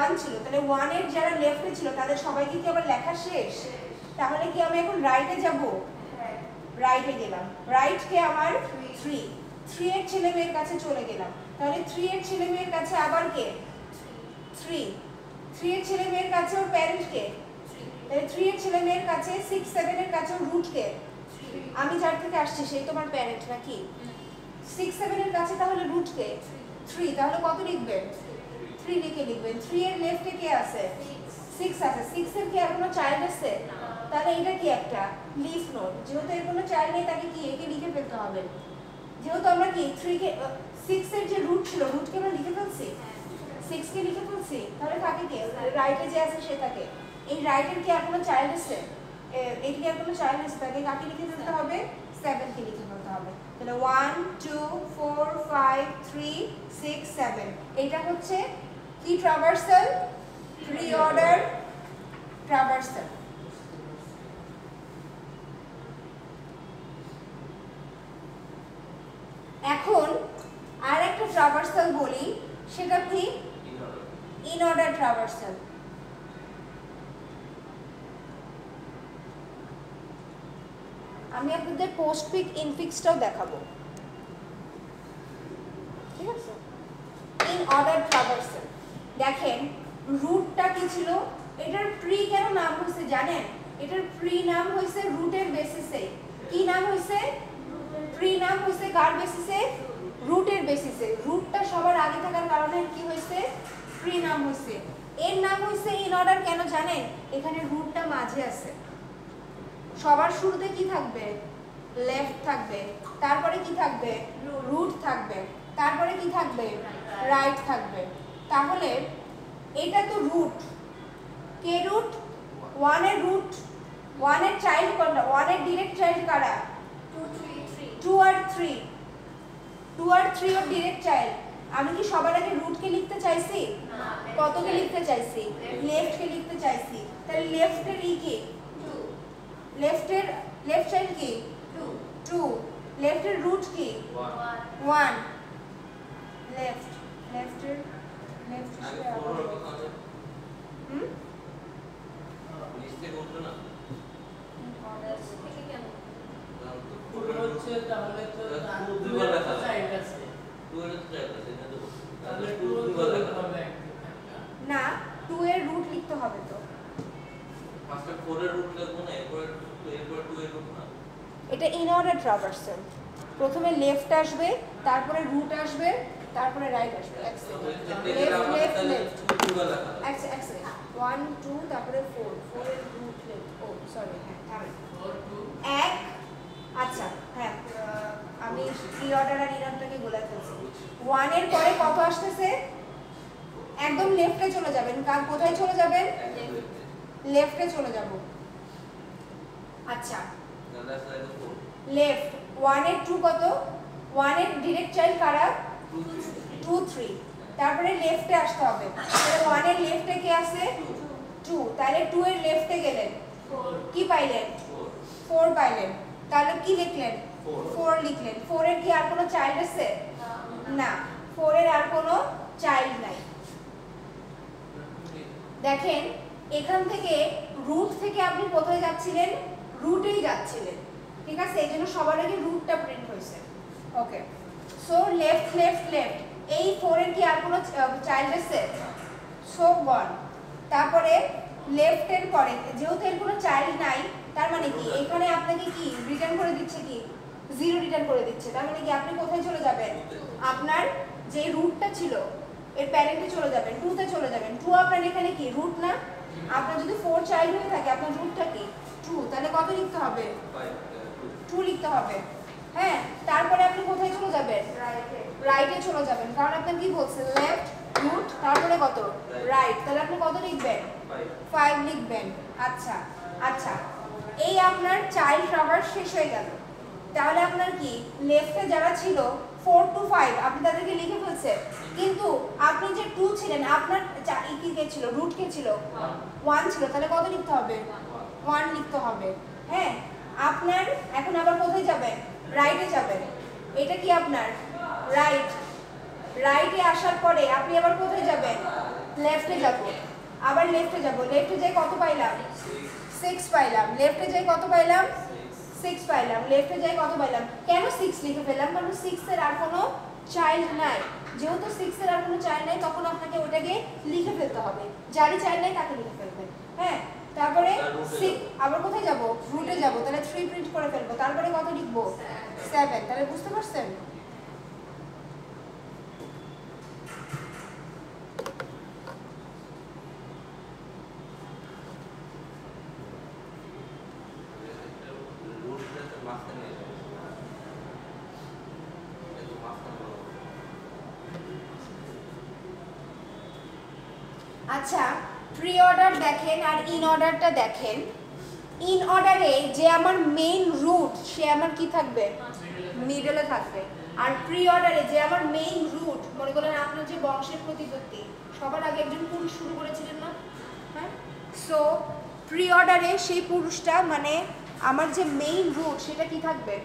1 ছিল। তাহলে 1 এর যারা লেফটে ছিল তাদের সবাইকে কি আবার লেখা শেষ? তাহলে কি আমি এখন রাইটে যাব, রাইটে গেলাম। রাইট কে আমার 3 এর ছেলে মেয়ের কাছে চলে গেলাম। তাহলে 3 এর ছেলে মেয়ের কাছে আবার কে, 3 এর ছেলে মেয়ের কাছে ওর প্যারেন্ট কে, তাহলে 3 এর ছেলে মেয়ের কাছে 6 7 এর কাছে ওর রুট কে, আমি যার থেকে আসছি সেই তোমার প্যারেন্ট নাকি, 6 7 এর কাছে তাহলে রুট কে 3। তাহলে কত লিখবেন, 3 লিখে লিখবেন। 3 এর লেফটে কে আছে, 6 আছে। 6 এর কি আর কোনো চাইল্ড আছে, তাহলে এটা কি একটা লিফ নোড। যেহেতু এর কোনো চাইল্ড নেই তাকে কি একে লিখে ফেলতে হবে। যেহেতু আমরা কি 3 কে 6 এর যে রুট ছিল, রুটকে আমরা লিখে ফেলছি, 6 কে লিখে ফেলছি, তাহলে থাকে কি রাইটে যে আছে সে থাকে। এই রাইটের কি আর কোনো চাইল্ড আছে, এই কি আর কোনো চাইল্ড আছে, তাকে কাকে লিখে ফেলতে হবে, 7 কে লিখে ফেলতে হবে। তাহলে 1 2 4 5 3 6 7, এটা হচ্ছে কি ট্রাভার্সাল, প্রি অর্ডার ট্রাভার্সাল। এখন আর একটা ট্রাভার্সাল বলি, সেটা কি ইন অর্ডার ট্রাভার্সাল। আমি আপনাদের পোস্টফিক্স ইনফিক্সটাও দেখাবো। Order traversal. দেখেন রুটটা কি ছিল, এটার প্রি কেন নাম হয়েছে জানেন? এটার প্রি নাম হয়েছে রুটের বেসিসে। কি নাম হয়েছে? প্রি নাম হয়েছে কার বেসিসে? রুটের বেসিসে। রুটটা সবার আগে থাকার কারণে কি হয়েছে? প্রি নাম হয়েছে। এর নাম হয়েছে ইন অর্ডার কেন জানেন? এখানে রুটটা মাঝে আছে। সবার শুরুতে কি থাকবে? লেফট থাকবে, তারপরে কি থাকবে? রুট থাকবে, তারপরে কি থাকবে? রাইট থাকবে। তাহলে এটা তো রুট। কে রুট? 1 এর রুট, 1 এর চাইল্ড কোনটা? 1 এর ডাইরেক্ট চাইল্ড কারা? 2 আর 3। 2 আর 3 এর ডাইরেক্ট চাইল্ড। আমি কি সবার আগে রুটকে লিখতে চাইছি? কতকে লিখতে চাইছি? লেফটকে লিখতে চাইছি। তাহলে লেফটের ই কি? লেফটের লেফট চাইল্ড কি? 2। লেফটের রুট কি? 1। লেফট লেফটের লেফট আগে হিসেবে ফোর হবে তাহলে হুম নিচ থেকে উঠবে না অর্ডার থেকে কেন? তাহলে তো পুরো হচ্ছে তাহলে তো তাহলে দুই দুইবার লেখা হবে। সাইড আছে টু এর তো চাইল্ড আছে না তো তাহলে তাহলে পুরো দুইবার লেখা হবে। হবে একটা না 2 এর রুট লিখতে হবে তো। ফার্স্টে 4 এর রুট লিখবো না, এরপর 2 এর রুট না। এটা ইন অর্ডার ট্রাভার্সাল। প্রথমে লেফট আসবে, তারপরে রুট আসবে, তারপরে রাইট আসবে। এক সেকেন্ড, লেফট লেফট লেফট, দুইবার লেখা হবে। এক সেকেন্ড, 1 2 তারপরে 4, 4 এর রুট লেফট। ও সরি, হ্যাঁ থামেন। 4 2 এক, আচ্ছা হ্যাঁ, আমি প্রি অর্ডার আর ইন অর্ডারটাকে গোলা ফেলছি। 1 এর পরে কত আসতেছে? একদম লেফটে চলে যাবেন। কার কোথায় চলে যাবেন? লেফটে চলে যাব। আচ্ছা তাহলে আসলে 4 লেফট 1 এর 2 কত? 1 এর ডাইরেক্ট চাইল্ড কারা? 2 3। তারপরে লেফটে আসতে হবে। তাহলে 1 এর লেফটে কে আছে? 2। তাহলে 2 এর লেফটে গেলেন, কি পাইলেন? 4 পাইলেন। তাহলে কি লিখলেন? 4 লিখলেন। 4 এর কি আর কোনো চাইল্ড আছে? না, 4 এর আর কোনো চাইল্ড নাই। দেখেন এখান থেকে রুট থেকে আপনি কোথায় যাচ্ছিলেন? রুটেই যাচ্ছিলেন, ঠিক আছে? এই জন্য সবার আগে রুটটা প্রিন্ট হয়েছে। ওকে, সো লেফট লেফট লেফট। এই 4 এর কি আর কোনো চাইল্ড আছে? সো 1। তারপরে লেফটের পরে যেহেতু এর কোনো চাইল্ড নাই, তার মানে কি এখানে আপনাকে কি রিটার্ন করে দিচ্ছে? কি 0 রিটার্ন করে দিচ্ছে। তার মানে কি আপনি কোথায় চলে যাবেন? আপনার যে রুটটা ছিল এর প্যারেন্টে চলে যাবেন, 2 তে চলে যাবেন। 2 আপনার এখানে কি রুট না? আপনার যদি 4 চাইল্ড হয়ে থাকে, আপনার রুটটা কি? 2। তাহলে কত লিখতে হবে? 2 লিখতে হবে। হ্যাঁ, তারপরে আপনি কোথায় চলে যাবেন? রাইটে চলে যাবেন, কারণ আপনার কি বলছে? লেফট রুট তারপরে কত? রাইট। তাহলে আপনি কত লিখবেন? 5 লিখবেন। আচ্ছা আচ্ছা, এই আপনার চাইল্ড ট্রাভার্স শেষ হয়ে গেল। তাহলে আপনার কি লেফটে যারা ছিল 4 to 5 আপনি তাদেরকে লিখে ফেলছেন, কিন্তু আপনি যে 2 ছিলেন আপনার কি কে ছিল? রুট কে ছিল? 1 ছিল। তাহলে কত লিখতে হবে? 1 লিখতে হবে। হ্যাঁ, আপনার এখন আবার কোথায় যাবেন? রাইটে যাবেন। এটা কি আপনার রাইট। রাইটে আসার পরে আপনি আবার কোথায় যাবেন? লেফটে যাব। আবার লেফটে যাব। লেফটে যাই কত পাইলাম? 6 পাইলাম। লেফটে যাই কত পাইলাম? 6 পাইলাম। লেফটে যাই কত পাইলাম? কেন 6 লিখে ফেললাম? কারণ 6 এর আর কোনো চাইল্ড নাই। যেহেতু 6 এর আর কোনো চাইল্ড নাই, তখন আপনাকে ওটাকে লিখে ফেলতে হবে। যারই চাইল্ড নাই তাকে লিখে ফেলবেন। হ্যাঁ, তারপরে 6 আবার কোথায় যাব? রুটে যাব। তাহলে 3 প্রিন্ট করে ফেলবো। তারপরে কত লিখবো? 7। তাহলে বুঝতে পারছেন? রুটটা মাঝখানে এসে একটু মাঝখানে বলো। আচ্ছা, প্রি অর্ডার দেখেন আর ইন অর্ডারটা দেখেন। ইন অর্ডারে যে আমার মেইন রুট সে আমার কি থাকবে? মিডলে থাকবে। আর প্রি অর্ডারে যে আমার মেইন রুট, মনে করেন আপনার যে বংশের প্রতিপত্তি, সবার আগে একজন পুরুষ শুরু করেছিলেন না? হ্যাঁ, সো প্রি অর্ডারে সেই পুরুষটা মানে আমার যে মেইন রুট সেটা কি থাকবে?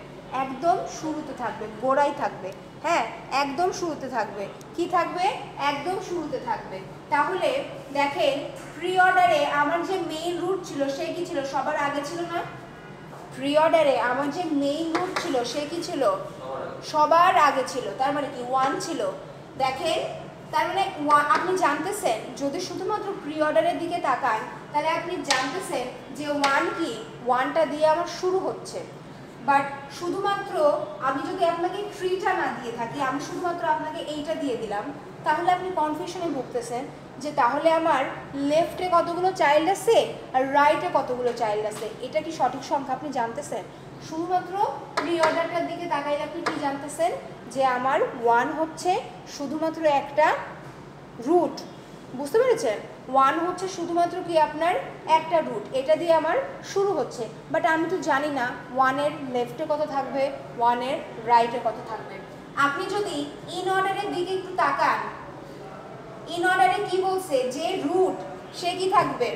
একদম শুরুতে থাকবে, গোড়ায় থাকবে। হ্যাঁ, একদম শুরুতে থাকবে। কি থাকবে? একদম শুরুতে থাকবে। তাহলে দেখেন প্রি অর্ডারে আমার যে মেইন রুট ছিল সে কি ছিল? সবার আগে ছিল না? প্রি অর্ডারে আমার যে মেইন রুট ছিল সে কি ছিল? সবার আগে ছিল। তার মানে কি 1 ছিল। দেখেন তার মানে আপনি জানতেছেন যদি শুধুমাত্র প্রি অর্ডারের দিকে তাকান তাহলে আপনি জানতেছেন যে 1 কি 1টা দিয়ে আমার শুরু হচ্ছে। বাট শুধুমাত্র আমি যদি আপনাকে 3টা না দিয়ে থাকি, আমি শুধুমাত্র আপনাকে এইটা দিয়ে দিলাম, তাহলে আপনি কনফিউশনে ভুগতেছেন যে তাহলে আমার লেফটে কতগুলো চাইল্ড আছে আর রাইটে কতগুলো চাইল্ড আছে, এটা কি সঠিক সংখ্যা আপনি জানতেছেন? শুধুমাত্র প্রি অর্ডারটার দিকে তাকাইলে আপনি কি জানতেছেন যে আমার 1 হচ্ছে শুধুমাত্র একটা রুট, বুঝতে পেরেছেন? 1 হচ্ছে শুধুমাত্র কি আপনার একটা রুট, এটা দিয়ে আমার শুরু হচ্ছে। বাট আমি তো জানি না 1-এর লেফটে কত থাকবে, 1-এর রাইটে কত থাকবে। আপনি যদি ইন অর্ডারের দিকে একটু তাকান, ইন অর্ডারে কি বলছে যে রুট সে কি থাকবে,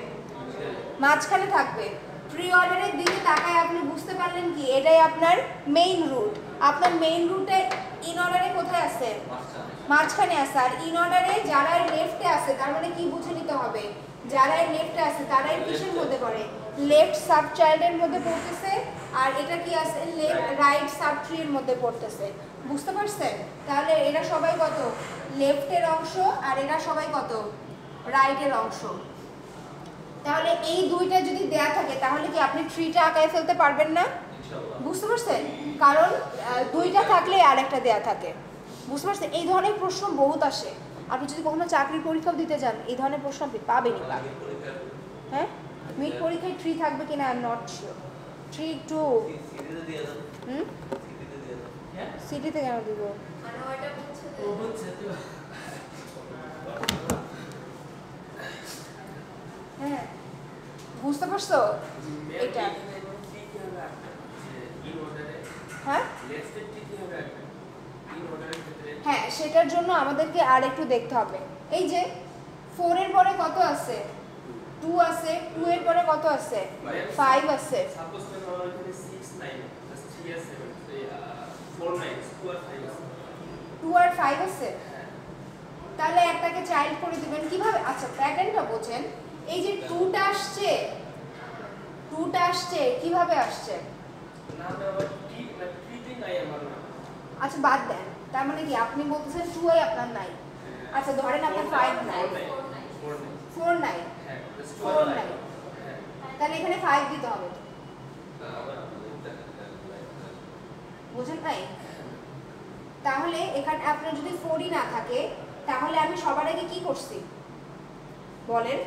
মাঝখানে থাকবে। প্রি অর্ডারের দিকে তাকায় আপনি বুঝতে পারলেন কি এটাই আপনার মেইন রুট। আপনার মেইন রুটে ইন অর্ডারে কোথায় আছে, মাঝখানে আছে। আর ইন অর্ডারে যারা লেফটে আছে তার মানে কি বুঝে নিতে হবে, যারা লেফটে আছে তারাই কিসের মধ্যে পড়ে, লেফট সাব চাইল্ডের মধ্যে পড়তেছে। আর এটা কি আছে, রাইট সাব ট্রির মধ্যে পড়তেছে, বুঝতে পারছেন? তাহলে এরা সবাই কত, লেফটের অংশ, আর এরা সবাই কত, রাইটের অংশ। তাহলে এই দুইটা যদি দেয়া থাকে তাহলে কি আপনি ট্রিটা আঁকায় ফেলতে পারবেন না, বুঝতে পারছেন? কারণ দুইটা থাকলে আরেকটা দেয়া থাকে, বুঝতে পারছেন? এই ধরনের প্রশ্ন বহুত আসে। আপনি যদি কখনো চাকরির পরীক্ষাও দিতে যান এই ধরনের প্রশ্ন আপনি পাবেনই পাবেন। হ্যাঁ, মিড পরীক্ষায় ট্রি থাকবে কিনা I am not sure. Tree একটু সিটিতে কেন দিব, হ্যাঁ বুঝতে পারছো এটা? হ্যাঁ হ্যাঁ, সেটার জন্য আমাদেরকে আর একটু দেখতে হবে। এই যে 4 এর পরে কত আছে, 2 আছে, 2 এর পরে কত আছে, 5 আছে। 2 আর 5 আছে, তাহলে একটাকে চাইল্ড করে দিবেন কিভাবে? আচ্ছা প্যাটার্নটা বোঝেন। এই যে 2টা আসছে, 2টা আসছে কিভাবে আসছে, আচ্ছা বাদ দেন। তার মানে কি আপনি বলতেছেন 2 আপনার নাই, আচ্ছা ধরেন আপনার 5 নাই, 4 নাই, 4 নাই, তাহলে এখানে 5 দিতে হবে, বুঝেন নাই? তাহলে এখানে আপনার যদি 4ই না থাকে তাহলে আমি সবার আগে কি করছি বলেন?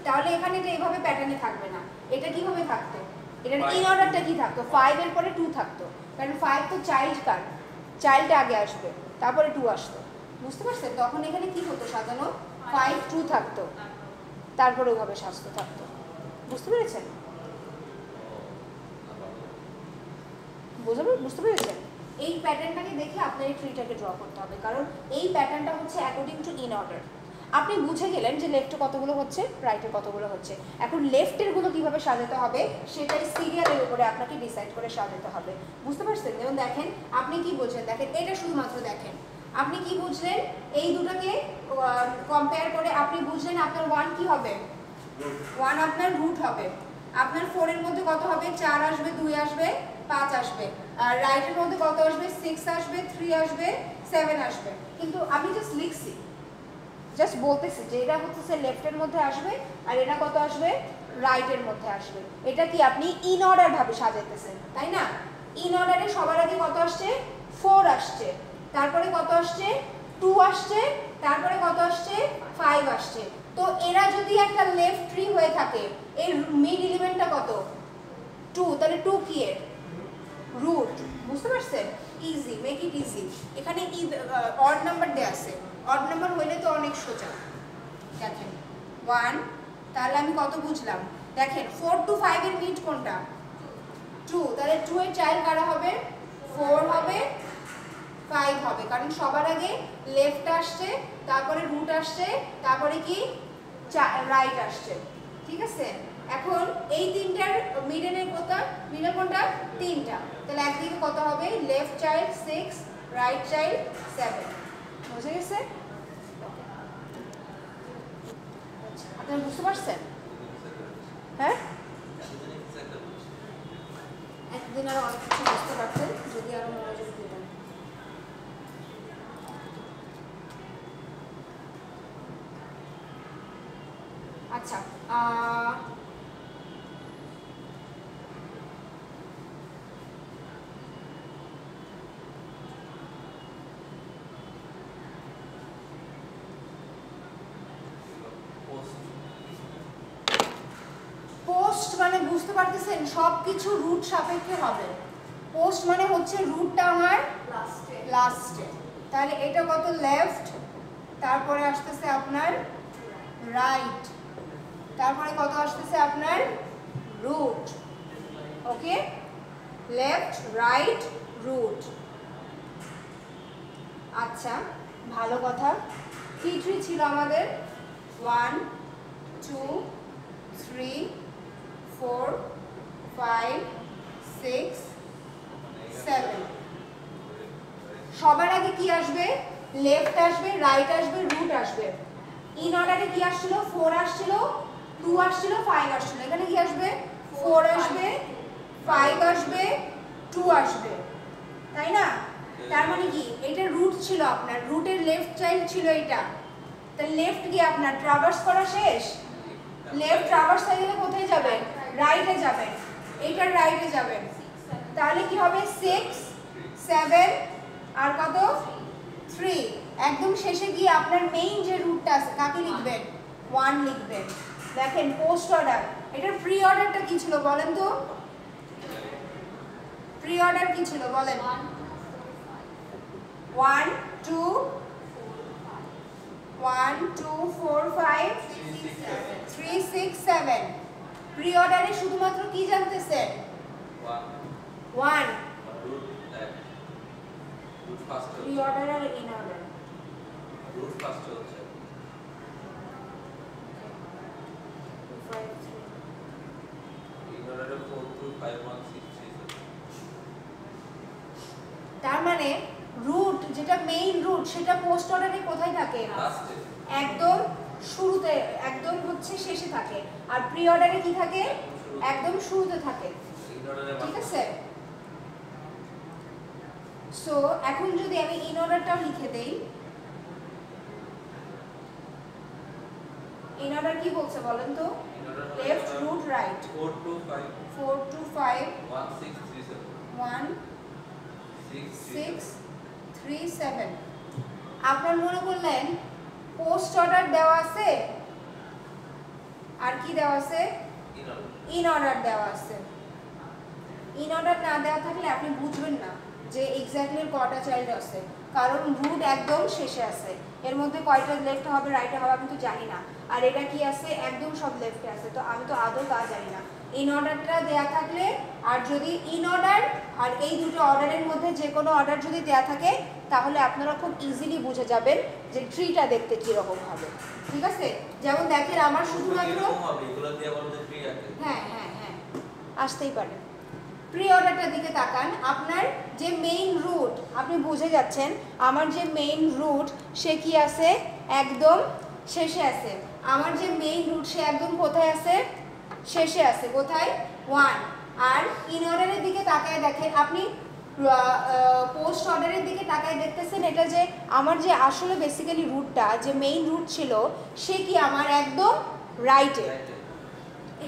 তাহলে এখানে এটা এইভাবে প্যাটার্নে থাকবে না, এটা কিভাবে থাকতো, এটার ইন অর্ডারটা কি থাকতো, 5 এর পরে 2 থাকতো, কারণ 5 তো চাইল্ড কার্ড, চাইল্ড আগে আসবে তারপরে 2 আসতো, বুঝতে পারছেন? তখন এখানে কি হতো, সাজানো 5 2 থাকতো, তারপরে ওইভাবে স্বাস্থ্য থাকতো, বুঝতে পেরেছেন? বুঝতে পেরেছেন? এই প্যাটার্নটাকে দেখে আপনার এই ট্রিটাকে ড্র করতে হবে, কারণ এই প্যাটার্নটা হচ্ছে অ্যাকর্ডিং টু ইন অর্ডার। আপনি বুঝে গেলেন যে লেফটে কতগুলো হচ্ছে, রাইটে কতগুলো হচ্ছে। এখন লেফটের গুলো কিভাবে সাজাতে হবে সেটাই সিরিয়ালের উপরে আপনাকে ডিসাইড করে সাজাতে হবে, বুঝতে পারছেন? যেমন দেখেন আপনি কি বুঝলেন, দেখেন এটা শুধুমাত্র দেখেন আপনি কি বুঝলেন, এই দুটোকে কম্পেয়ার করে আপনি বুঝলেন আপনার 1 কি হবে, 1 আপনার রুট হবে। আপনার 4 এর মধ্যে কত হবে, 4 আসবে, 2 আসবে, 5 আসবে। আর রাইটের মধ্যে কত আসবে, 6 আসবে, 3 আসবে, 7 আসবে। কিন্তু আমি জাস্ট লিখছি, জাস্ট বলতেছি যে এটা হচ্ছে লেফটের মধ্যে আসবে আর এটা কত আসবে, রাইটের মধ্যে আসবে। এটা কি আপনি ইন অর্ডার ভাবে সাজাইতেছেন, তাই না? ইন অর্ডারে সবার আগে কত আসছে, 4 আসছে, তারপরে কত আসছে, 2 আসছে, তারপরে কত আসছে, 5 আসছে। তো এরা যদি একটা লেফট ট্রি হয়ে থাকে, এর মিড এলিমেন্টটা কত, 2, তাহলে 2 কি এর রুট, বুঝতে পারছেন? Easy, make it easy. এখানে অড নাম্বার দেয়া আছে, অড নাম্বার হইলে তো অনেক সোজা। দেখেন 1, তাহলে আমি কত বুঝলাম, দেখেন 4 to 5 এর মিড কোনটা, 2, তাহলে 2 এর চাইল্ড কারা হবে, 4 হবে, 5 হবে, কারণ সবার আগে লেফট আসছে, তারপরে রুট আসছে, তারপরে কি রাইট আসছে, ঠিক আছে? এখন এই তিনটার মিডলের কোনটা, মিডল কোনটা, 3টা, তাহলে একদিকে কত হবে, লেফট চাইল্ড 6, রাইট চাইল্ড 7, বুঝে গেছে? আপনারা বুঝতে পারছেন? হ্যাঁ, একদিন আরো অনেক কিছু বুঝতে পারছেন যদি আরো মনোযোগ দিতেন। পোস্ট মানে বুঝতে পারতেছেন সবকিছু রুট সাপেক্ষে হবে। পোস্ট মানে হচ্ছে রুটটা আমার লাস্টে, তাহলে এটা কত লেফট, তারপরে আসতেছে আপনার রাইট, তারপরে কত আসতেছে আপনার রুট। ওকে, লেফট রাইট রুট। আচ্ছা ভালো কথা। কি ট্রি ছিল আমাদের? 1 2 3 4 5 6 7। সবার আগে কি আসবে? লেফট আসবে, রাইট আসবে, রুট আসবে। ইন অর্ডারে কি আসছিল? 4 আসছিল, 2 আসছিল, 5 আসছিল। এখানে কি আসবে? 4 আসবে, 5 আসবে, 2 আসবে, তাই না? তার মানে কি এটা রুট ছিল আপনার, রুটের লেফট চাইল্ড ছিল এটা। তাহলে লেফট কি আপনার ট্রাভার্স করা শেষ? লেফট ট্রাভার্স হয়ে গেলে কোথায় যাবেন? রাইটে যাবেন, এইটার রাইটে যাবেন। তাহলে কি হবে? 6 7 আর কত? 3। একদম শেষে গিয়ে আপনার মেইন যে রুটটা আছে কাকে লিখবেন? 1 লিখবেন। দেখেন পোস্ট অর্ডার, এটার প্রি অর্ডারটা কি ছিল বলেন তো? প্রি অর্ডার কি ছিল বলেন? 1 2 1 2 4 5 3 6 7। প্রি অর্ডারে শুধুমাত্র কি জানতেছেন? 1 রুট ফার্স্ট প্রি অর্ডার আর ইন অর্ডার। রুট ফার্স্ট হচ্ছে 5 3। ইগনোরেটর 4 2 5 1 6 3 তার মানে রুট যেটা মেইন রুট সেটা পোস্ট অর্ডারে কোথায় থাকে? লাস্টে একদম শুরুতে, একদম হচ্ছে শেষে থাকে। আর প্রি অর্ডারে কি থাকে? একদম শুরুতে থাকে। ইগনোরেটর ঠিক আছে? সো এখন যদি আমি ইন অর্ডারটাও লিখে দেই, ইন অর্ডার কি বলছে বলেন তো? Left root right. 4 2 5 4 2 5 1 6 3 7 1 6 6 3 7। আপনার মনে করলেন পোস্ট অর্ডার দেওয়া আছে আর কি দেওয়া আছে? ইন অর্ডার দেওয়া আছে। ইন অর্ডার না দেওয়া থাকলে আপনি বুঝবেন না যে এক্স্যাক্টলি কয়টা চাইল্ড আছে, কারণ রুট একদম শেষে আছে। এর মধ্যে কয়টা লেফট হবে রাইটে হবে আমি তো জানি না। আর এটা কি আছে? একদম সব লেফটে আছে, তো আমি তো আদৌ তা জানি না। ইন অর্ডারটা দেয়া থাকলে, আর যদি ইন অর্ডার আর এই দুটো অর্ডারের মধ্যে যে কোনো অর্ডার যদি দেয়া থাকে তাহলে আপনারা খুব ইজিলি বুঝে যাবেন যে ট্রিটা দেখতে কীরকম হবে। ঠিক আছে? যেমন দেখেন আমার শুধুমাত্র এগুলো দিয়ে বলতে ফ্রি আছে। হ্যাঁ হ্যাঁ হ্যাঁ আসতেই পারে। প্রি অর্ডারটার দিকে তাকান, আপনার যে মেইন রুট আপনি বুঝে যাচ্ছেন আমার যে মেইন রুট সে কি আছে? একদম শেষে আছে। আমার যে মেইন রুট সে একদম কোথায় আছে? শেষে আছে। কোথায়? 1। আর ইন অর্ডারের দিকে তাকায় দেখেন, আপনি পোস্ট অর্ডারের দিকে তাকায় দেখতেছেন এটা যে আমার যে আসলে বেসিক্যালি রুটটা যে মেইন রুট ছিল সে কি আমার একদম রাইটে,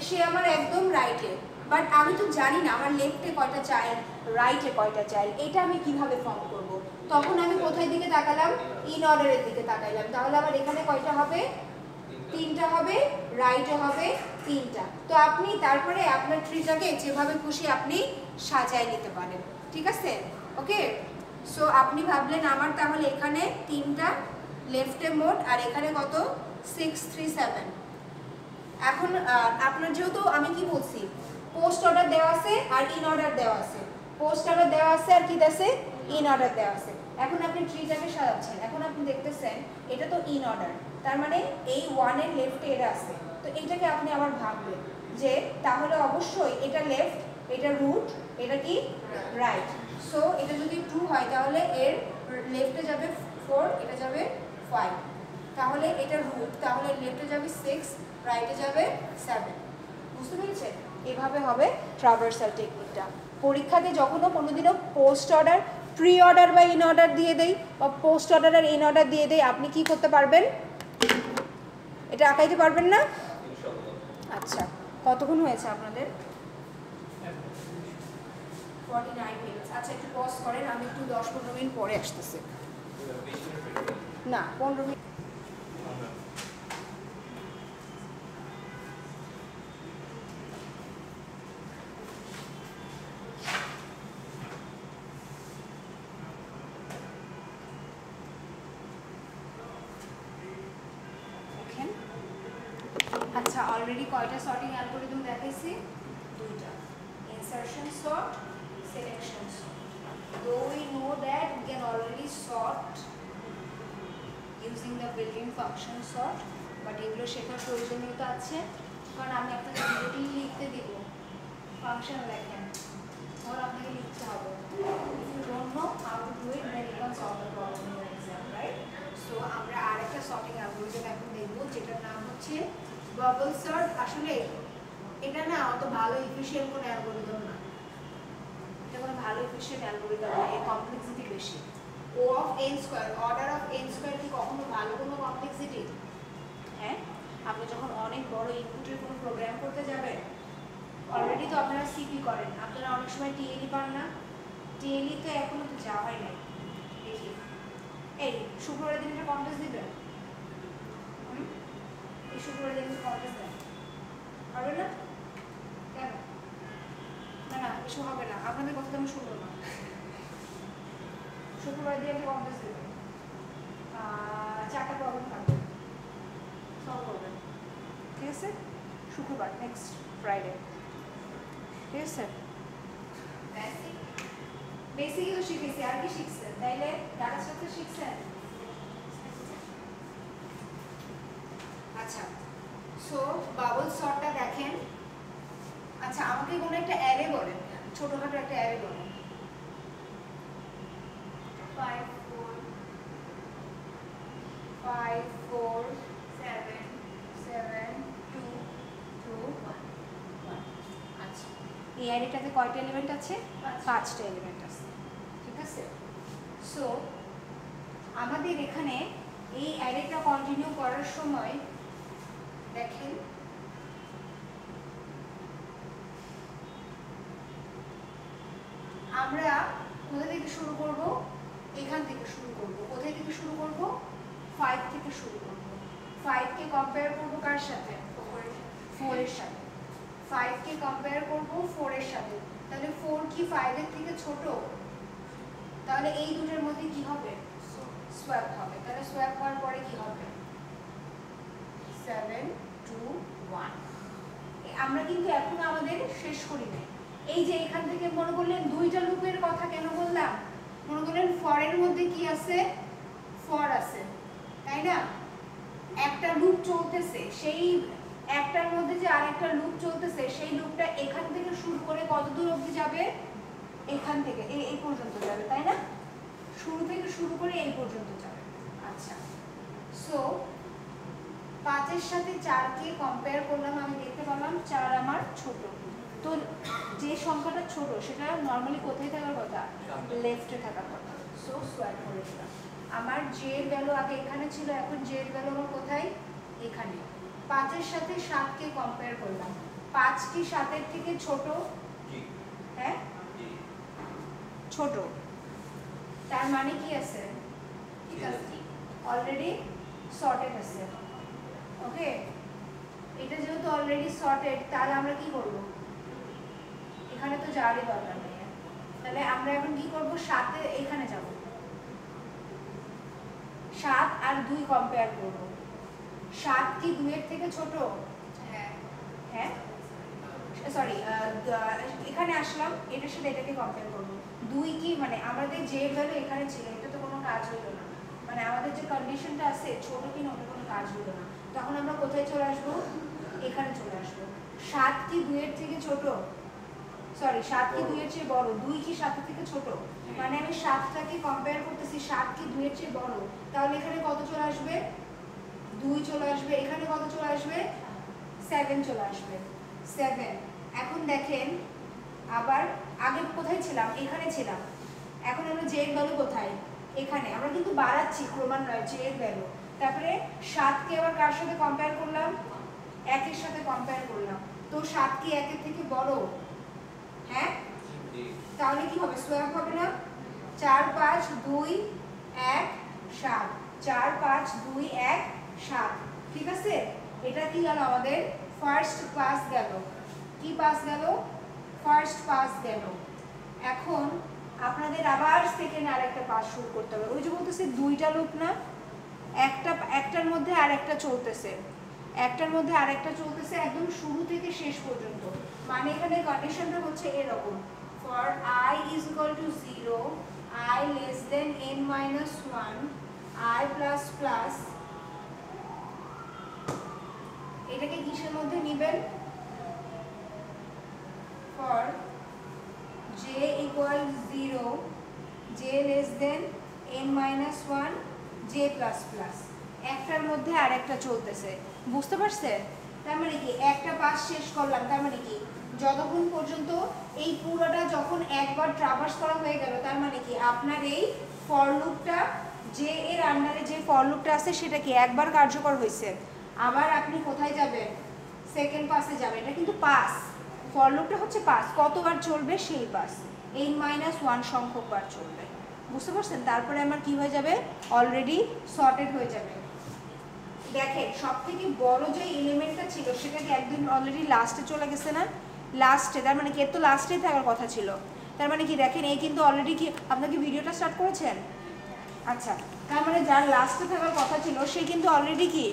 সে আমার একদম রাইটে। বাট আমি তো জানি না আমার লেফটে কয়টা চাইল্ড, রাইটে কয়টা চাইল্ড, এটা আমি কিভাবে ফর্ম করব? তখন আমি কোথায় দিকে তাকালাম? ইন অর্ডারের দিকে তাকাইলাম। তাহলে আমার এখানে কয়টা হবে? 3টা হবে, রাইটে হবে 3টা। তো আপনি তারপরে আপনার ট্রিটাকে যেভাবে খুশি আপনি সাজায় নিতে পারেন। ঠিক আছে? ওকে, সো আপনি ভাবলেন আমার তাহলে এখানে 3টা লেফটে মোট, আর এখানে কত? 6 3 7। এখন আপনার যেহেতু আমি কি বলছি পোস্ট অর্ডার দেওয়া আছে আর ইন অর্ডার দেওয়া আছে, পোস্ট অর্ডার দেওয়া আছে আর কি আছে? ইন অর্ডার দেওয়া আছে। এখন আপনি ট্রিটাকে সাজাচ্ছেন, এখন আপনি দেখতেছেন এটা তো ইন অর্ডার, তার মানে এই 1 এর লেফটে এটা আছে। তো এটাকে আপনি আবার ভাববেন যে তাহলে অবশ্যই এটা লেফট, এটা রুট, এটা কি রাইট। সো এটা যদি 2 হয় তাহলে এর লেফটে যাবে 4, এটা যাবে 5। তাহলে এটা রুট, তাহলে লেফটে যাবে 6, রাইটে যাবে 7। বুঝতে পেরেছেন? এভাবে হবে ট্রাভার্সাল টেকনিকটা। পরীক্ষাতে যখনও কোনোদিনও পোস্ট অর্ডার, প্রি অর্ডার বা ইন অর্ডার দিয়ে দেই বা পোস্ট অর্ডার আর ইন অর্ডার দিয়ে দেই, আপনি কি করতে পারবেন? এটা আঁকাইতে পারবেন না? আচ্ছা, কতক্ষণ হয়েছে আপনাদের? 49 মিনিটস। আচ্ছা, একটু পজ করেন, আমি একটু 10-15 মিনিট পরে আসতেছি। 20 মিনিট না, 15 মিনিট। আচ্ছা, অলরেডি কয়টা সর্টিং অ্যালগরিদম দেখাইছি? দুইটা, insertion sort, selection sort. Though we know that we can already sort using the built-in function sort, but এগুলো শেখার প্রয়োজনীয়তা আছে, কারণ আমি আপনাকে ডিরেক্টলি লিখতে দিব ফাংশন লেখেন, তখন আপনাকে লিখতে হবে। If you don't know how to do it, then you can solve the problem in your exam, right? So আমরা আরেকটা সর্টিং অ্যালগরিদম এখন দেখব, যেটার নাম হচ্ছে বাবল সর্ট। আসলে এটা না অত ভালো এফিশিয়েন্ট কোনো অ্যালগরিদম না, এটা কোনো ভালো এফিশিয়েন্ট অ্যালগরিদম না, এর কমপ্লেক্সিটি বেশি। O of n square, order of n square কি কখনো ভালো কোনো কমপ্লেক্সিটি? হ্যাঁ, আপনি যখন অনেক বড় ইনপুটের কোনো প্রোগ্রাম করতে যাবেন, অলরেডি তো আপনারা সিপি করেন, আপনারা অনেক সময় টিএলই পান না? টিএলই তো এখনো তো যাওয়াই নাই। দেখি এই শুক্রবারের দিন একটা কন্টেস্ট দিবেন, এই শুক্রবারের দিন একটা কন্টেস্ট দেন, হবে না? কেন? না না, কিছু হবে না, আপনাদের কথা তো আমি শুনবো না। শুক্রবার দিয়ে একটা কন্টেস্ট দেবেন, 4টা প্রবলেম থাকবে, সলভ করবেন, ঠিক আছে? শুক্রবার, নেক্সট ফ্রাইডে, ঠিক আছে? বেসিকই তো শিখেছি, আর কি শিখছেন? তাইলে ডাটা স্ট্রাকচার শিখছেন? আচ্ছা, সো বাবল সর্টটা দেখেন। আচ্ছা, আমাকে কোনো একটা অ্যারে বলেন, ছোটখাটো একটা অ্যারে বলেন। 5 4 5 4 7 7 2 2 1 1। আচ্ছা, এই অ্যারেটাতে কয়টা এলিমেন্ট আছে? 5টা এলিমেন্ট আছে, ঠিক আছে? সো আমাদের এখানে এই অ্যারেটা কন্টিনিউ করার সময় দেখেন, আমরা কোথা থেকে শুরু করব? এখান থেকে শুরু করব। কোথায় থেকে শুরু করব? 5 থেকে শুরু করব। 5 কে কম্পেয়ার করব কার সাথে? 4 এর সাথে। 5 কে কম্পেয়ার করব 4 এর সাথে। তাহলে 4 কি 5 এর থেকে ছোট? তাহলে এই দুটোর মধ্যে কি হবে? সোয়াপ হবে। তাহলে সোয়াপ হওয়ার পরে কি হবে? 7 2 1। আমরা কিন্তু এখনো আমাদের শেষ করি নাই। এই যে এখান থেকে মনে করলেন দুইটা লুপের কথা কেন বললাম? মনে করলেন ফর এর মধ্যে কি আছে? ফর আছে, তাই না? একটা লুপ চলতেছে, সেই একটার মধ্যে যে আরেকটা লুপ চলতেছে, সেই লুপটা এখান থেকে শুরু করে কত দূর অবধি যাবে? এখান থেকে এই পর্যন্ত যাবে, তাই না? শুরু থেকে শুরু করে এই পর্যন্ত যাবে। আচ্ছা, সো 5 এর সাথে 4 কে কম্পেয়ার করলাম, আমি দেখতে পেলাম 4 আমার ছোট। তো যে সংখ্যাটা ছোট সেটা নরমালি কোথায় থাকার কথা? লেফটে থাকার কথা। সো সোয়াপ করে দিলাম। আমার জে এর ভ্যালু আগে এখানে ছিল, এখন জে এর ভ্যালু আমার কোথায়? এখানে। 5 এর সাথে 7 কে কম্পেয়ার করলাম। 5 কি 7 এর থেকে ছোট? জি হ্যাঁ, জি ছোট। তার মানে কি আছে? ঠিক আছে। অলরেডি সর্টেড আছে। ওকে, এটা যেহেতু অলরেডি সর্টেড, তাহলে আমরা কি করব? এখানে তো যাওয়ারই দরকার নেই। তাহলে আমরা এখন কি করব? 7 এ এখানে যাব, 7 আর 2 কম্পেয়ার করব। 7 কি 2 এর থেকে ছোট? হ্যাঁ হ্যাঁ, সরি, এখানে আসলাম, এটার সাথে এটাকে কম্পেয়ার করব। 2 কি মানে আমাদের যে ভ্যালু এখানে ছিল, এটা তো কোনো কাজ হলো না, মানে আমাদের যে কন্ডিশনটা আছে ছোট কি না, ওটা কোনো কাজ হলো না। তখন আমরা কোথায় চলে আসবো? এখানে চলে আসবো। 7 কি 2 এর থেকে ছোট? সরি, 7 কি 2 এর চেয়ে বড়? 2 কি 7 এর থেকে ছোট? মানে আমি 7টাকে কম্পেয়ার করতেছি, 7 কি 2 এর চেয়ে বড়, তাহলে এখানে কত চলে আসবে? 2 চলে আসবে। এখানে কত চলে আসবে? 7 চলে আসবে। 7। এখন দেখেন, আবার আগে কোথায় ছিলাম? এখানে ছিলাম। এখন আমরা জে এর ভ্যালু কোথায়? এখানে। আমরা কিন্তু বাড়াচ্ছি ক্রমান্বয়ে জে এর ভ্যালু। তারপরে 7 কে আবার কার সাথে কম্পেয়ার করলাম? 1 এর সাথে কম্পেয়ার করলাম, তো 7 কি 1 এর থেকে বড়? হ্যাঁ, জি তাহলে কি হবে? সোয়াপ হবে না? 4 5 2 1 7, 4 5 2 1 7, ঠিক আছে? এটা কি গেল আমাদের ফার্স্ট পাস গেল। কি পাস গেল? ফার্স্ট পাস গেল। এখন আপনাদের আবার সেকেন্ড আরেকটা পাস শুরু করতে হবে। ওই যে বলতেছে দুইটা লুপ না, একটার মধ্যে আরেকটা চলতেছে, একটার মধ্যে আরেকটা চলতেছে একদম শুরু থেকে শেষ পর্যন্ত। মানে এখানে কন্ডিশনটা হচ্ছে এরকম, for I is equal to 0, I less than n minus 1, I plus plus, এটাকে কিসের মধ্যে নেবেন? For j equal 0, j less than n minus 1, j plus plus, একটার মধ্যে আরেকটা চলতেছে, বুঝতে পারছেন? তার মানে কি একটা পাস শেষ করলাম, তার মানে কি যতক্ষণ পর্যন্ত এই পুরোটা যখন একবার ট্রাভার্স করা হয়ে গেল, তার মানে কি আপনার এই ফর লুপটা, যে এর আন্ডারে যে ফর লুপটা আছে সেটা কি একবার কার্যকর হয়েছে। আবার আপনি কোথায় যাবেন? সেকেন্ড পাসে যাবেন। এটা কিন্তু পাস, ফর লুপটা হচ্ছে পাস, কতবার চলবে সেই পাস, n minus 1 সংখ্যক বার চলবে, বুঝতে পারছেন? তারপরে আমার কি হয়ে যাবে? অলরেডি সর্টেড হয়ে যাবে। দেখেন সবথেকে বড় যে এলিমেন্টটা ছিল সেটা কি একদিন অলরেডি লাস্টে চলে গেছে না? লাস্টে, তার মানে কি এর তো লাস্টেই থাকার কথা ছিল। তার মানে কি দেখেন এই কিন্তু অলরেডি কি আপনাকে ভিডিওটা স্টার্ট করেছেন? আচ্ছা, তার মানে যার লাস্টে থাকার কথা ছিল সে কিন্তু অলরেডি কি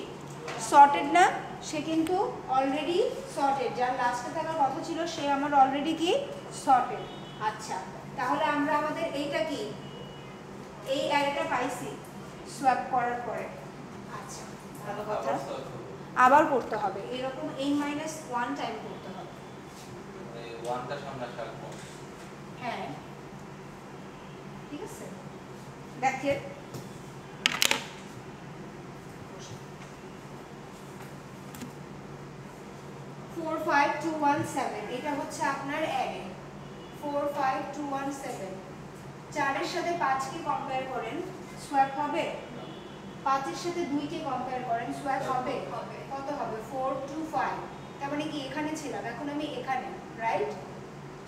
সর্টেড না? সে কিন্তু অলরেডি সর্টেড। যার লাস্টে থাকার কথা ছিল সে আমার অলরেডি কি সর্টেড। আচ্ছা, তাহলে আমরা আমাদের এইটা কি এই অ্যারেটা পাইছি সোয়াপ করার পরে। আচ্ছা, ভালো কথা, আবার করতে হবে এরকম n minus 1 টাইম করতে হবে। এই ওয়ানটা সামনে রাখবো। হ্যাঁ, ঠিক আছে। দেখেন 4 5 2 1 7, এটা হচ্ছে আপনার অ্যারে 4 5 2 1 7। 4 এর সাথে 5 কে কম্পেয়ার করেন, সোয়াপ হবে? 5 এর সাথে 2 কে কম্পেয়ার করেন, সোয়াপ হবে? কত হবে? 4 2 5। তার মানে কি এখানে ছিলাম, এখন আমি এখানে, রাইট?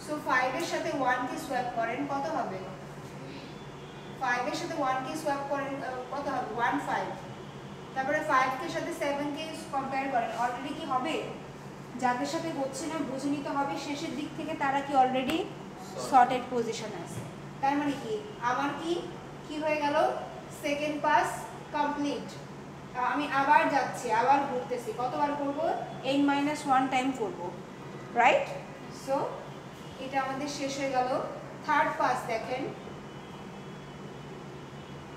সো 5 এর সাথে 1 কে সোয়াপ করেন, কত হবে? 5 এর সাথে 1 কে সোয়াপ করেন, কত হবে? 1 5। তারপরে 5 এর সাথে 7 কে কম্পেয়ার করেন, অলরেডি কি হবে? যাদের সাথে হচ্ছে না বুঝে নিতে হবে শেষের দিক থেকে তারা কি অলরেডি সর্টেড পজিশন আছে। তার মানে কি আমার কি হয়ে গেল? Second pass complete. আমি আবার যাচ্ছি, আবার ঘুরতেছি, কতবার করব? n minus 1 টাইম করব, রাইট? সো এটা আমাদের শেষ হয়ে গেল। থার্ড পাস দেখেন,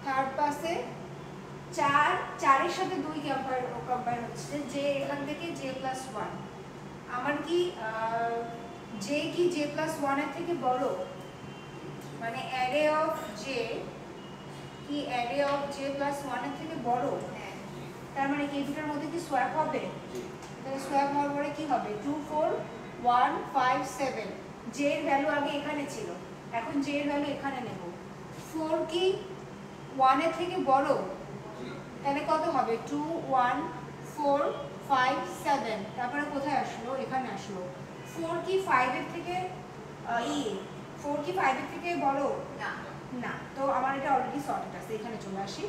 থার্ড পাসে 4 এর সাথে 2 কম্পেয়ার হচ্ছে, যে এখান থেকে j plus 1। আমার কি j কি j plus 1 এর থেকে বড়? মানে অ্যারে অফ j কি অ্যারে অফ j plus 1 এর থেকে বড়? হ্যাঁ। তার মানে কি এই দুটোর মধ্যে কি সোয়াপ হবে? তাহলে সোয়াপ হওয়ার পরে কি হবে? 2 4 1 5 7। j এর ভ্যালু আগে এখানে ছিল, এখন j এর ভ্যালু এখানে নেব। 4 কি 1 এর থেকে বড়? তাহলে কত হবে? 2 1 4 5 7। তারপরে কোথায় আসলো? এখানে আসলো। 4 কি 5 এর থেকে 4 কি 5 এর থেকে বড়? না, না। তো আমার এটা অলরেডি সর্টেড আছে, এখানে চলে আসি।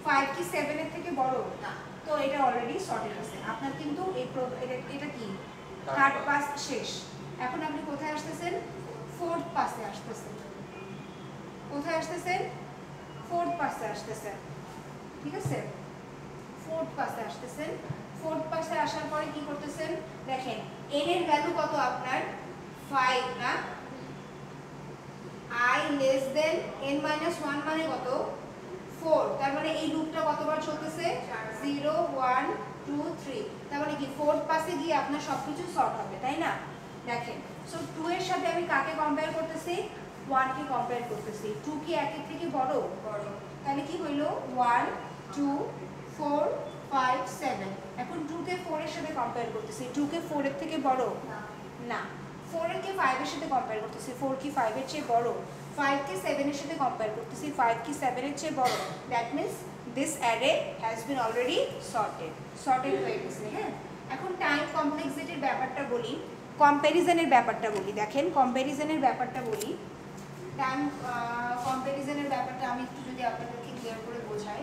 5 কি 7 এর থেকে বড়? না, তো এটা অলরেডি সর্টেড আছে। আপনার কিন্তু এটা কি থার্ড পাস শেষ। এখন আপনি কোথায় আসতেছেন? ফোর্থ পাসে আসতেছেন। কোথায় আসতেছেন? ফোর্থ পাসে আসতেছেন, ঠিক আছে? ফোর্থ পাসে আসতেছেন। ফোর্থ পাসে আসার পরে কি করতেছেন? দেখেন n এর ভ্যালু কত আপনার? 5 না? I less than n minus 1 মানে কত? 4। তার মানে এই লুপটা কতবার চলতেছে? 0 1 2 3। তার মানে কি ফোর্থ পাসে গিয়ে আপনার সবকিছু সর্ট হবে, তাই না? দেখেন, সো 2 এর সাথে আমি কাকে কম্পেয়ার করতেছি? 1 কে কম্পেয়ার করতেছি। 2 কি 1 এর থেকে বড়? বড়। তাহলে কি হইলো? 1 2 4 5 7। এখন 2 কে 4 এর সাথে কম্পেয়ার করতেছি। 2 কে 4 এর থেকে বড়? না। 4 কে 5 এর সাথে কম্পেয়ার করতেছি। 4 কি 5 এর চেয়ে বড়? 5 কে 7 এর সাথে কম্পেয়ার করতেছি। 5 কি 7 এর চেয়ে বড়? That means this array has been already sorted. Sorted হয়ে গেছে, হ্যাঁ? এখন টাইম কমপ্লেক্সিটির ব্যাপারটা বলি, কম্প্যারিজনের ব্যাপারটা বলি। দেখেন কম্প্যারিজনের ব্যাপারটা বলি, টাইম কম্প্যারিজনের ব্যাপারটা আমি একটু যদি আপনাদেরকে ক্লিয়ার করে বোঝাই।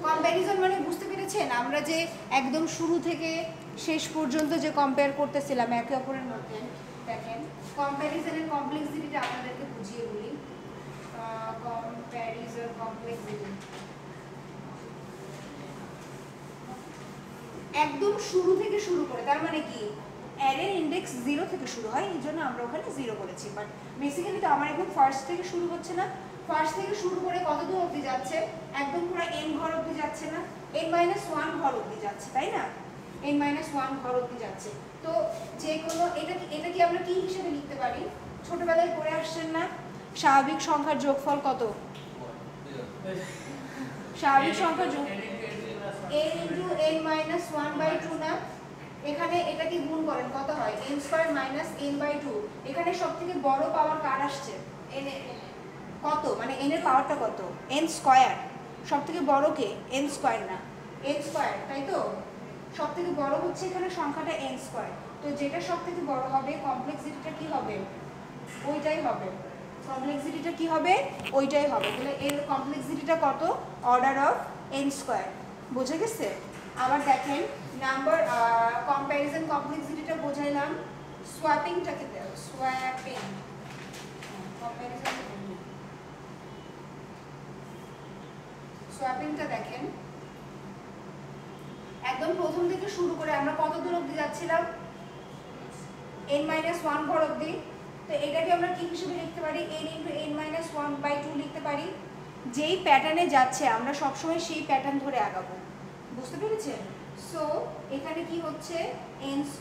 কম্প্যারিজন মানে বুঝতে পেরেছেন, আমরা যে একদম শুরু থেকে শেষ পর্যন্ত যে কম্পেয়ার করতেছিলাম একে অপরের মধ্যে। দেখেন কম্প্যারিজনের কমপ্লেক্সিটিটা আপনাদেরকে বুঝিয়ে বলি। কম্প্যারিজন কমপ্লেক্সিটি একদম শুরু থেকে শুরু করে, তার মানে কি অ্যারের ইন্ডেক্স 0 থেকে শুরু হয়, এই জন্য আমরা ওখানে 0 বলেছি। বাট বেসিক্যালি তো আমার একদম ফার্স্ট থেকে শুরু হচ্ছে না, ফার্স্ট থেকে শুরু করে কত দূর অবধি যাচ্ছে, একদম পুরো n ঘর অবধি যাচ্ছে না, n-1 ঘর অবধি যাচ্ছে, তাই না? n-1 ঘর অবধি যাচ্ছে। তো যে কোনো এটা কি আমরা কি হিসেবে লিখতে পারি? ছোটবেলায় পড়ে আসছেন না স্বাভাবিক সংখ্যার যোগফল কত? স্বাভাবিক সংখ্যার যোগ n into n-1/2 না? এখানে এটা কি গুণ করেন কত হয়? n² - n/2। এখানে সবথেকে বড় পাওয়ার কার আসছে? n এর কত, মানে n এর পাওয়ারটা কত? n²। সবথেকে বড় কে? n² না, n², তাই তো? সবথেকে বড় হচ্ছে এখানে সংখ্যাটা n²। তো যেটা সবথেকে বড় হবে কমপ্লেক্সিটিটা কি হবে? ওইটাই হবে। কমপ্লেক্সিটিটা কি হবে? ওইটাই হবে। তাহলে এর কমপ্লেক্সিটিটা কত? Order of n²। বুঝে গেছে? আবার দেখেন নাম্বার কম্প্যারিজন কমপ্লেক্সিটিটা বোঝাইলাম, সোয়াপিংটাকে দাও, সোয়াপিং কম্প্যারিজন সোয়াপিংটা দেখেন একদম প্রথম থেকে শুরু করে আমরা কত দূর অবধি যাচ্ছিলাম? n-1 ঘর অবধি। তো এটাকে আমরা কি হিসেবে লিখতে পারি? n into n-1/2 লিখতে পারি। যেই প্যাটার্নে যাচ্ছে আমরা সবসময় সেই প্যাটার্ন ধরে আগাবো, বুঝতে পেরেছেন? সো এখানে কি হচ্ছে? n² -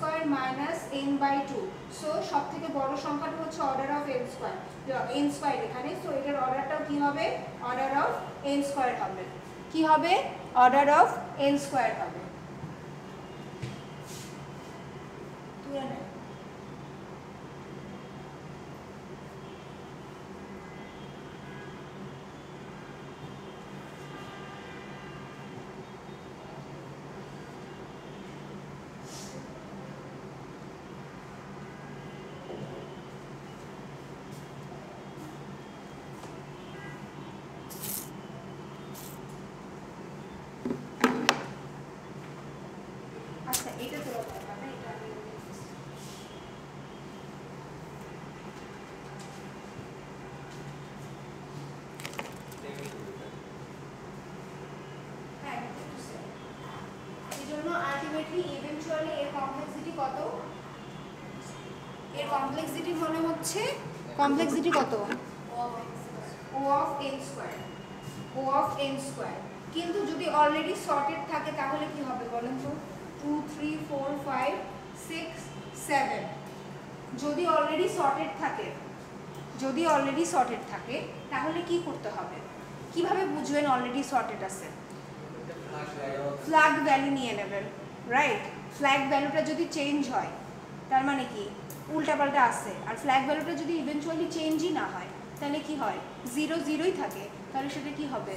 n/2। সো সব থেকে বড় সংখ্যাটা হচ্ছে অর্ডার অফ n², এখানে। সো এটার অর্ডারটাও কি হবে? অর্ডার অফ n² হবে। কি হবে? অর্ডার অফ n² হবে। তুলে নেন। আচ্ছা এটা তোলা দরকার না, এটা আমি হ্যাঁ এই জন্য আলটিমেটলি ইভেন্চুয়ালি এর কমপ্লেক্সিটি কত? এর কমপ্লেক্সিটি মনে হচ্ছে কমপ্লেক্সিটি কত? O of n²। O of n²। কিন্তু যদি অলরেডি সর্টেড থাকে তাহলে কি হবে বলেন তো? 2 3 4 5 6 7। যদি অলরেডি সর্টেড থাকে তাহলে কি করতে হবে? কিভাবে বুঝবেন অলরেডি সর্টেড আছে? ফ্ল্যাগ ভ্যালু নিয়ে নেবেন, রাইট? ফ্ল্যাগ ভ্যালুটা যদি চেঞ্জ হয় তার মানে কি উল্টাপাল্টা আসছে। আর ফ্ল্যাগ ভ্যালুটা যদি ইভেন্চুয়ালি চেঞ্জই না হয় তাহলে কি হয়? 0 0ই থাকে, তাহলে সেটা কি হবে?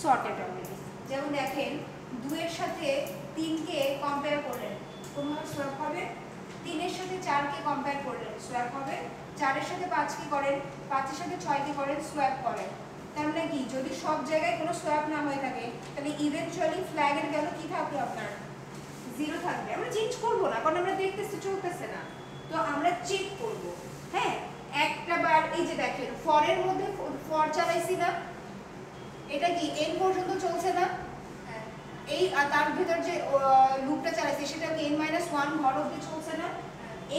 Sorted already. যেমন দেখেন 2 এর সাথে 3 কে কম্পেয়ার করলেন, কোনভাবে সোয়াপ হবে? 3 এর সাথে 4 কে কম্পেয়ার করলেন, সোয়াপ হবে। 4 এর সাথে 5 কে করেন, 5 এর সাথে 6 কে করেন, সোয়াপ করেন। তার মানে কি যদি সব জায়গায় কোনো সোয়াপ না হয়ে থাকে তাহলে ইভেন্চুয়ালি ফ্ল্যাগের ভ্যালু কি থাকবে? আপনার 0 থাকবে। আমরা চেঞ্জ করব না, কারণ আমরা দেখতেছি চলতেছে না, তো আমরা চেক করব। হ্যাঁ, একটা বার এই যে দেখেন ফর এর মধ্যে ফর চালাইছি না, এটা কি n পর্যন্ত চলছে না? এই তার ভিতর যে লুপটা চালাইছি সেটা কি n-1 ঘর অবধি চলছে না?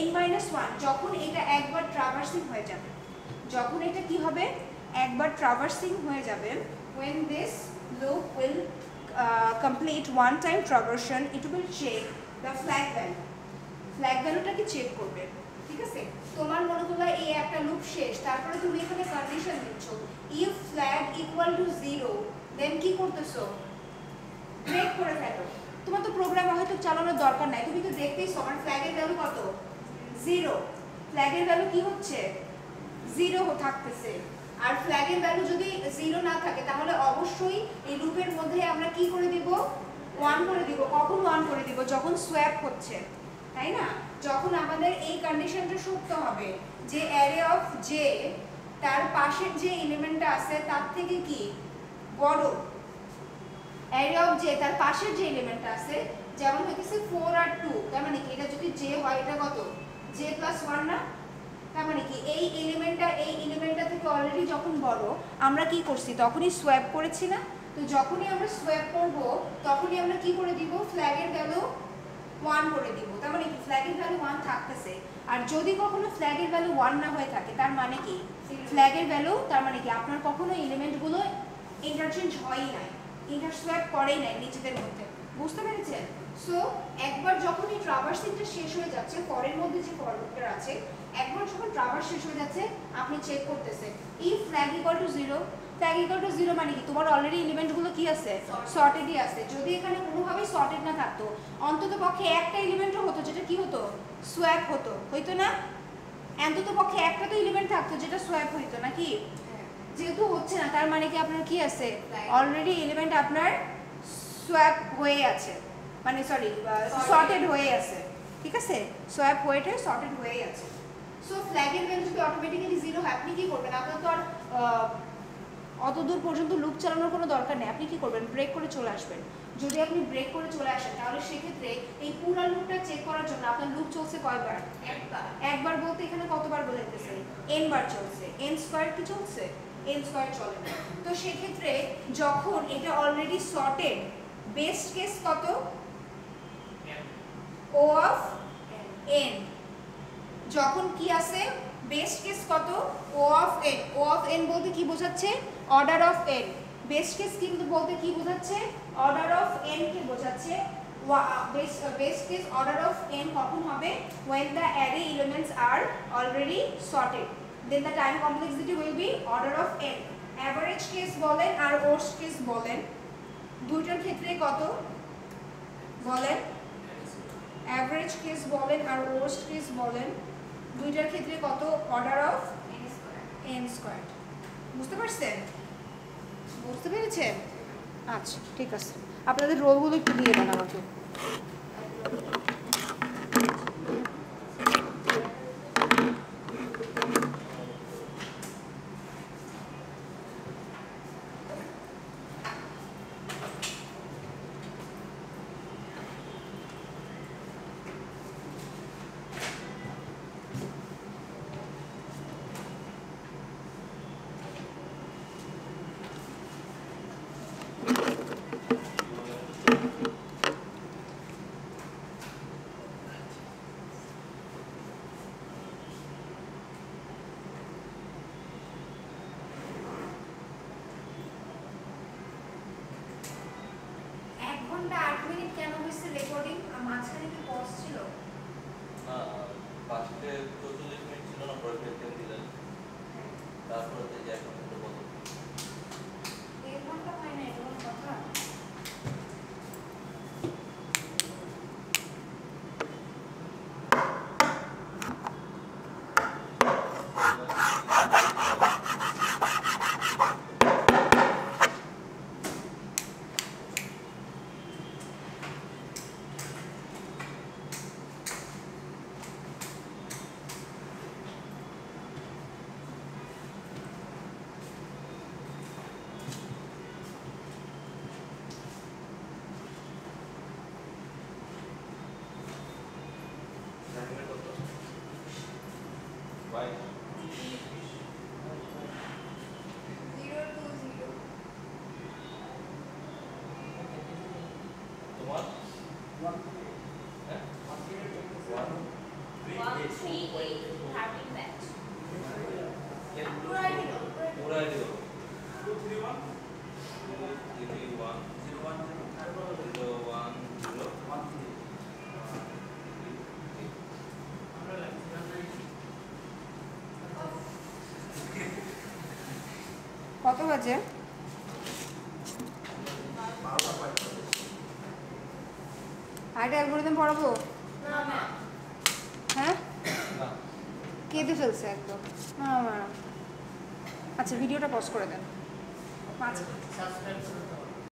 n-1 যখন এটা একবার ট্রাভার্সিং হয়ে যাবে, যখন এটা কি হবে? একবার ট্রাভার্সিং হয়ে যাবে, when this loop will complete one time traversion, it will check the flag value. Flag ভ্যালুটাকে চেক করবে, ঠিক আছে? তোমার মনে হলো এই একটা লুপ শেষ, তারপরে তুমি এখানে কন্ডিশন দিচ্ছ if flag equal to 0, দেন কি করতেছো? ব্রেক করে ফেলো। তোমার তো প্রোগ্রাম হয়তো চালানোর দরকার নাই, তুমি তো দেখতেইছো আমার ফ্ল্যাগের ভ্যালু কত? 0। ফ্ল্যাগের ভ্যালু কি হচ্ছে? 0 থাকতেছে। আর ফ্ল্যাগের ভ্যালু যদি 0 না থাকে তাহলে অবশ্যই এই লুপের মধ্যে আমরা কি করে দেব? 1 করে দিব। কখন 1 করে দিব? যখন সোয়াপ হচ্ছে, তাই না? যখন আমাদের এই কন্ডিশনটা সত্য হবে যে অ্যারে অফ জে তার পাশের যে এলিমেন্টটা আছে তার থেকে কি বড়, অ্যারে অফ জে তার পাশের যে এলিমেন্টটা আছে, যেমন হইতেছে 4 আর 2, তার মানে কি এটা যদি জে হয় এটা কত? জে প্লাস 1 না? তার মানে কি এই এলিমেন্টটা থেকে অলরেডি যখন বড়, আমরা কি করছি? তখনই সোয়াপ করেছি না? তো যখনই আমরা সোয়াপ করব তখনই আমরা কি করে দিব? ফ্ল্যাগের ভ্যালু 1 করে দিব। তার মানে কি ফ্ল্যাগের ভ্যালু 1 থাকতেছে। আর যদি কখনো ফ্ল্যাগের ভ্যালু 1 না হয়ে থাকে তার মানে কি ফ্ল্যাগের ভ্যালু, তার মানে কি আপনার কখনো এলিমেন্টগুলো ইন্টারচেঞ্জ হয়ই নাই, ইন্টারসোয়াপ করেই নাই নিজেদের মধ্যে। বুঝতে পেরেছেন? সো একবার যখন এই ট্রাভার্সিংটা শেষ হয়ে যাচ্ছে, পরের মধ্যে যে ফরওয়ার্ডটা আছে, একবার যখন ট্রাভার্স শেষ হয়ে যাচ্ছে আপনি চেক করতেছেন if flag equal to 0, flag equal to 0 মানে কি তোমার অলরেডি এলিমেন্টগুলো কি আছে? সর্টেডই আছে। যদি এখানে কোনোভাবেই সর্টেড না থাকতো, অন্তত পক্ষে একটা এলিমেন্টও হতো যেটা কি হতো? সোয়াপ হতো, হইতো না? অন্তত পক্ষে একটা তো এলিমেন্ট থাকতো যেটা সোয়াপ হইতো নাকি? যেহেতু হচ্ছে না তার মানে কি আপনার কি আছে? অলরেডি এলিমেন্ট আপনার সোয়াপ হয়ে আছে, মানে সরি সর্টেড হয়ে আছে, ঠিক আছে? সোয়াপ হয়ে সর্টেড হয়ে আছে। সো ফ্ল্যাগের ভ্যালু যদি অটোমেটিক্যালি 0 হয় আপনি কি করবেন? আপনার তো আর অত দূর পর্যন্ত লুপ চালানোর কোনো দরকার নেই। আপনি কি করবেন? ব্রেক করে চলে আসবেন। যদি আপনি ব্রেক করে চলে আসেন তাহলে সেক্ষেত্রে এই পুরো লুপটা চেক করার জন্য আপনার লুপ চলছে কয়বার? একবার বলতে এখানে কতবার বলতেছে? n বার চলছে। n স্কয়ার কি চলছে? n স্কয়ার চলে না। তো সেক্ষেত্রে যখন এটা অলরেডি সর্টেড, বেস্ট কেস কত? O of n। যখন কি আছে? বেস্ট কেস কত? O of n। O of n বলতে কি বোঝাচ্ছে? Order of n। Best case কিন্তু বলতে কি বোঝাচ্ছে? অর্ডার অফ n কে বোঝাচ্ছে। Best case order of n কখন হবে? when the array elements are already sorted, then the time complexity will be order of n। average case বলেন আর worst case বলেন, দুইটার ক্ষেত্রে কত বলেন? average case বলেন আর worst case বলেন, দুইটার ক্ষেত্রে কত? Order of n square. বুঝতে পারছেন? বুঝতে পেরেছেন? আচ্ছা ঠিক আছে, আপনাদের রোলগুলো একটু দিয়ে দেন আমাকে। কেন হয়েছে রেকর্ডিং? মাঝখানে কি পজ ছিল? না, ফার্স্টে 44 মিনিট ছিল না, পরে 10 দিলেন, তারপরে যে এখন তো কত? 1 ঘন্টা হয় না, এটা কোনো কথা? কত বাজে? আরেকটা অ্যালগরিদম পড়াবো? হ্যাঁ, কেঁদে ফেলছে একদম। আচ্ছা ভিডিওটা পজ করে দেন। 5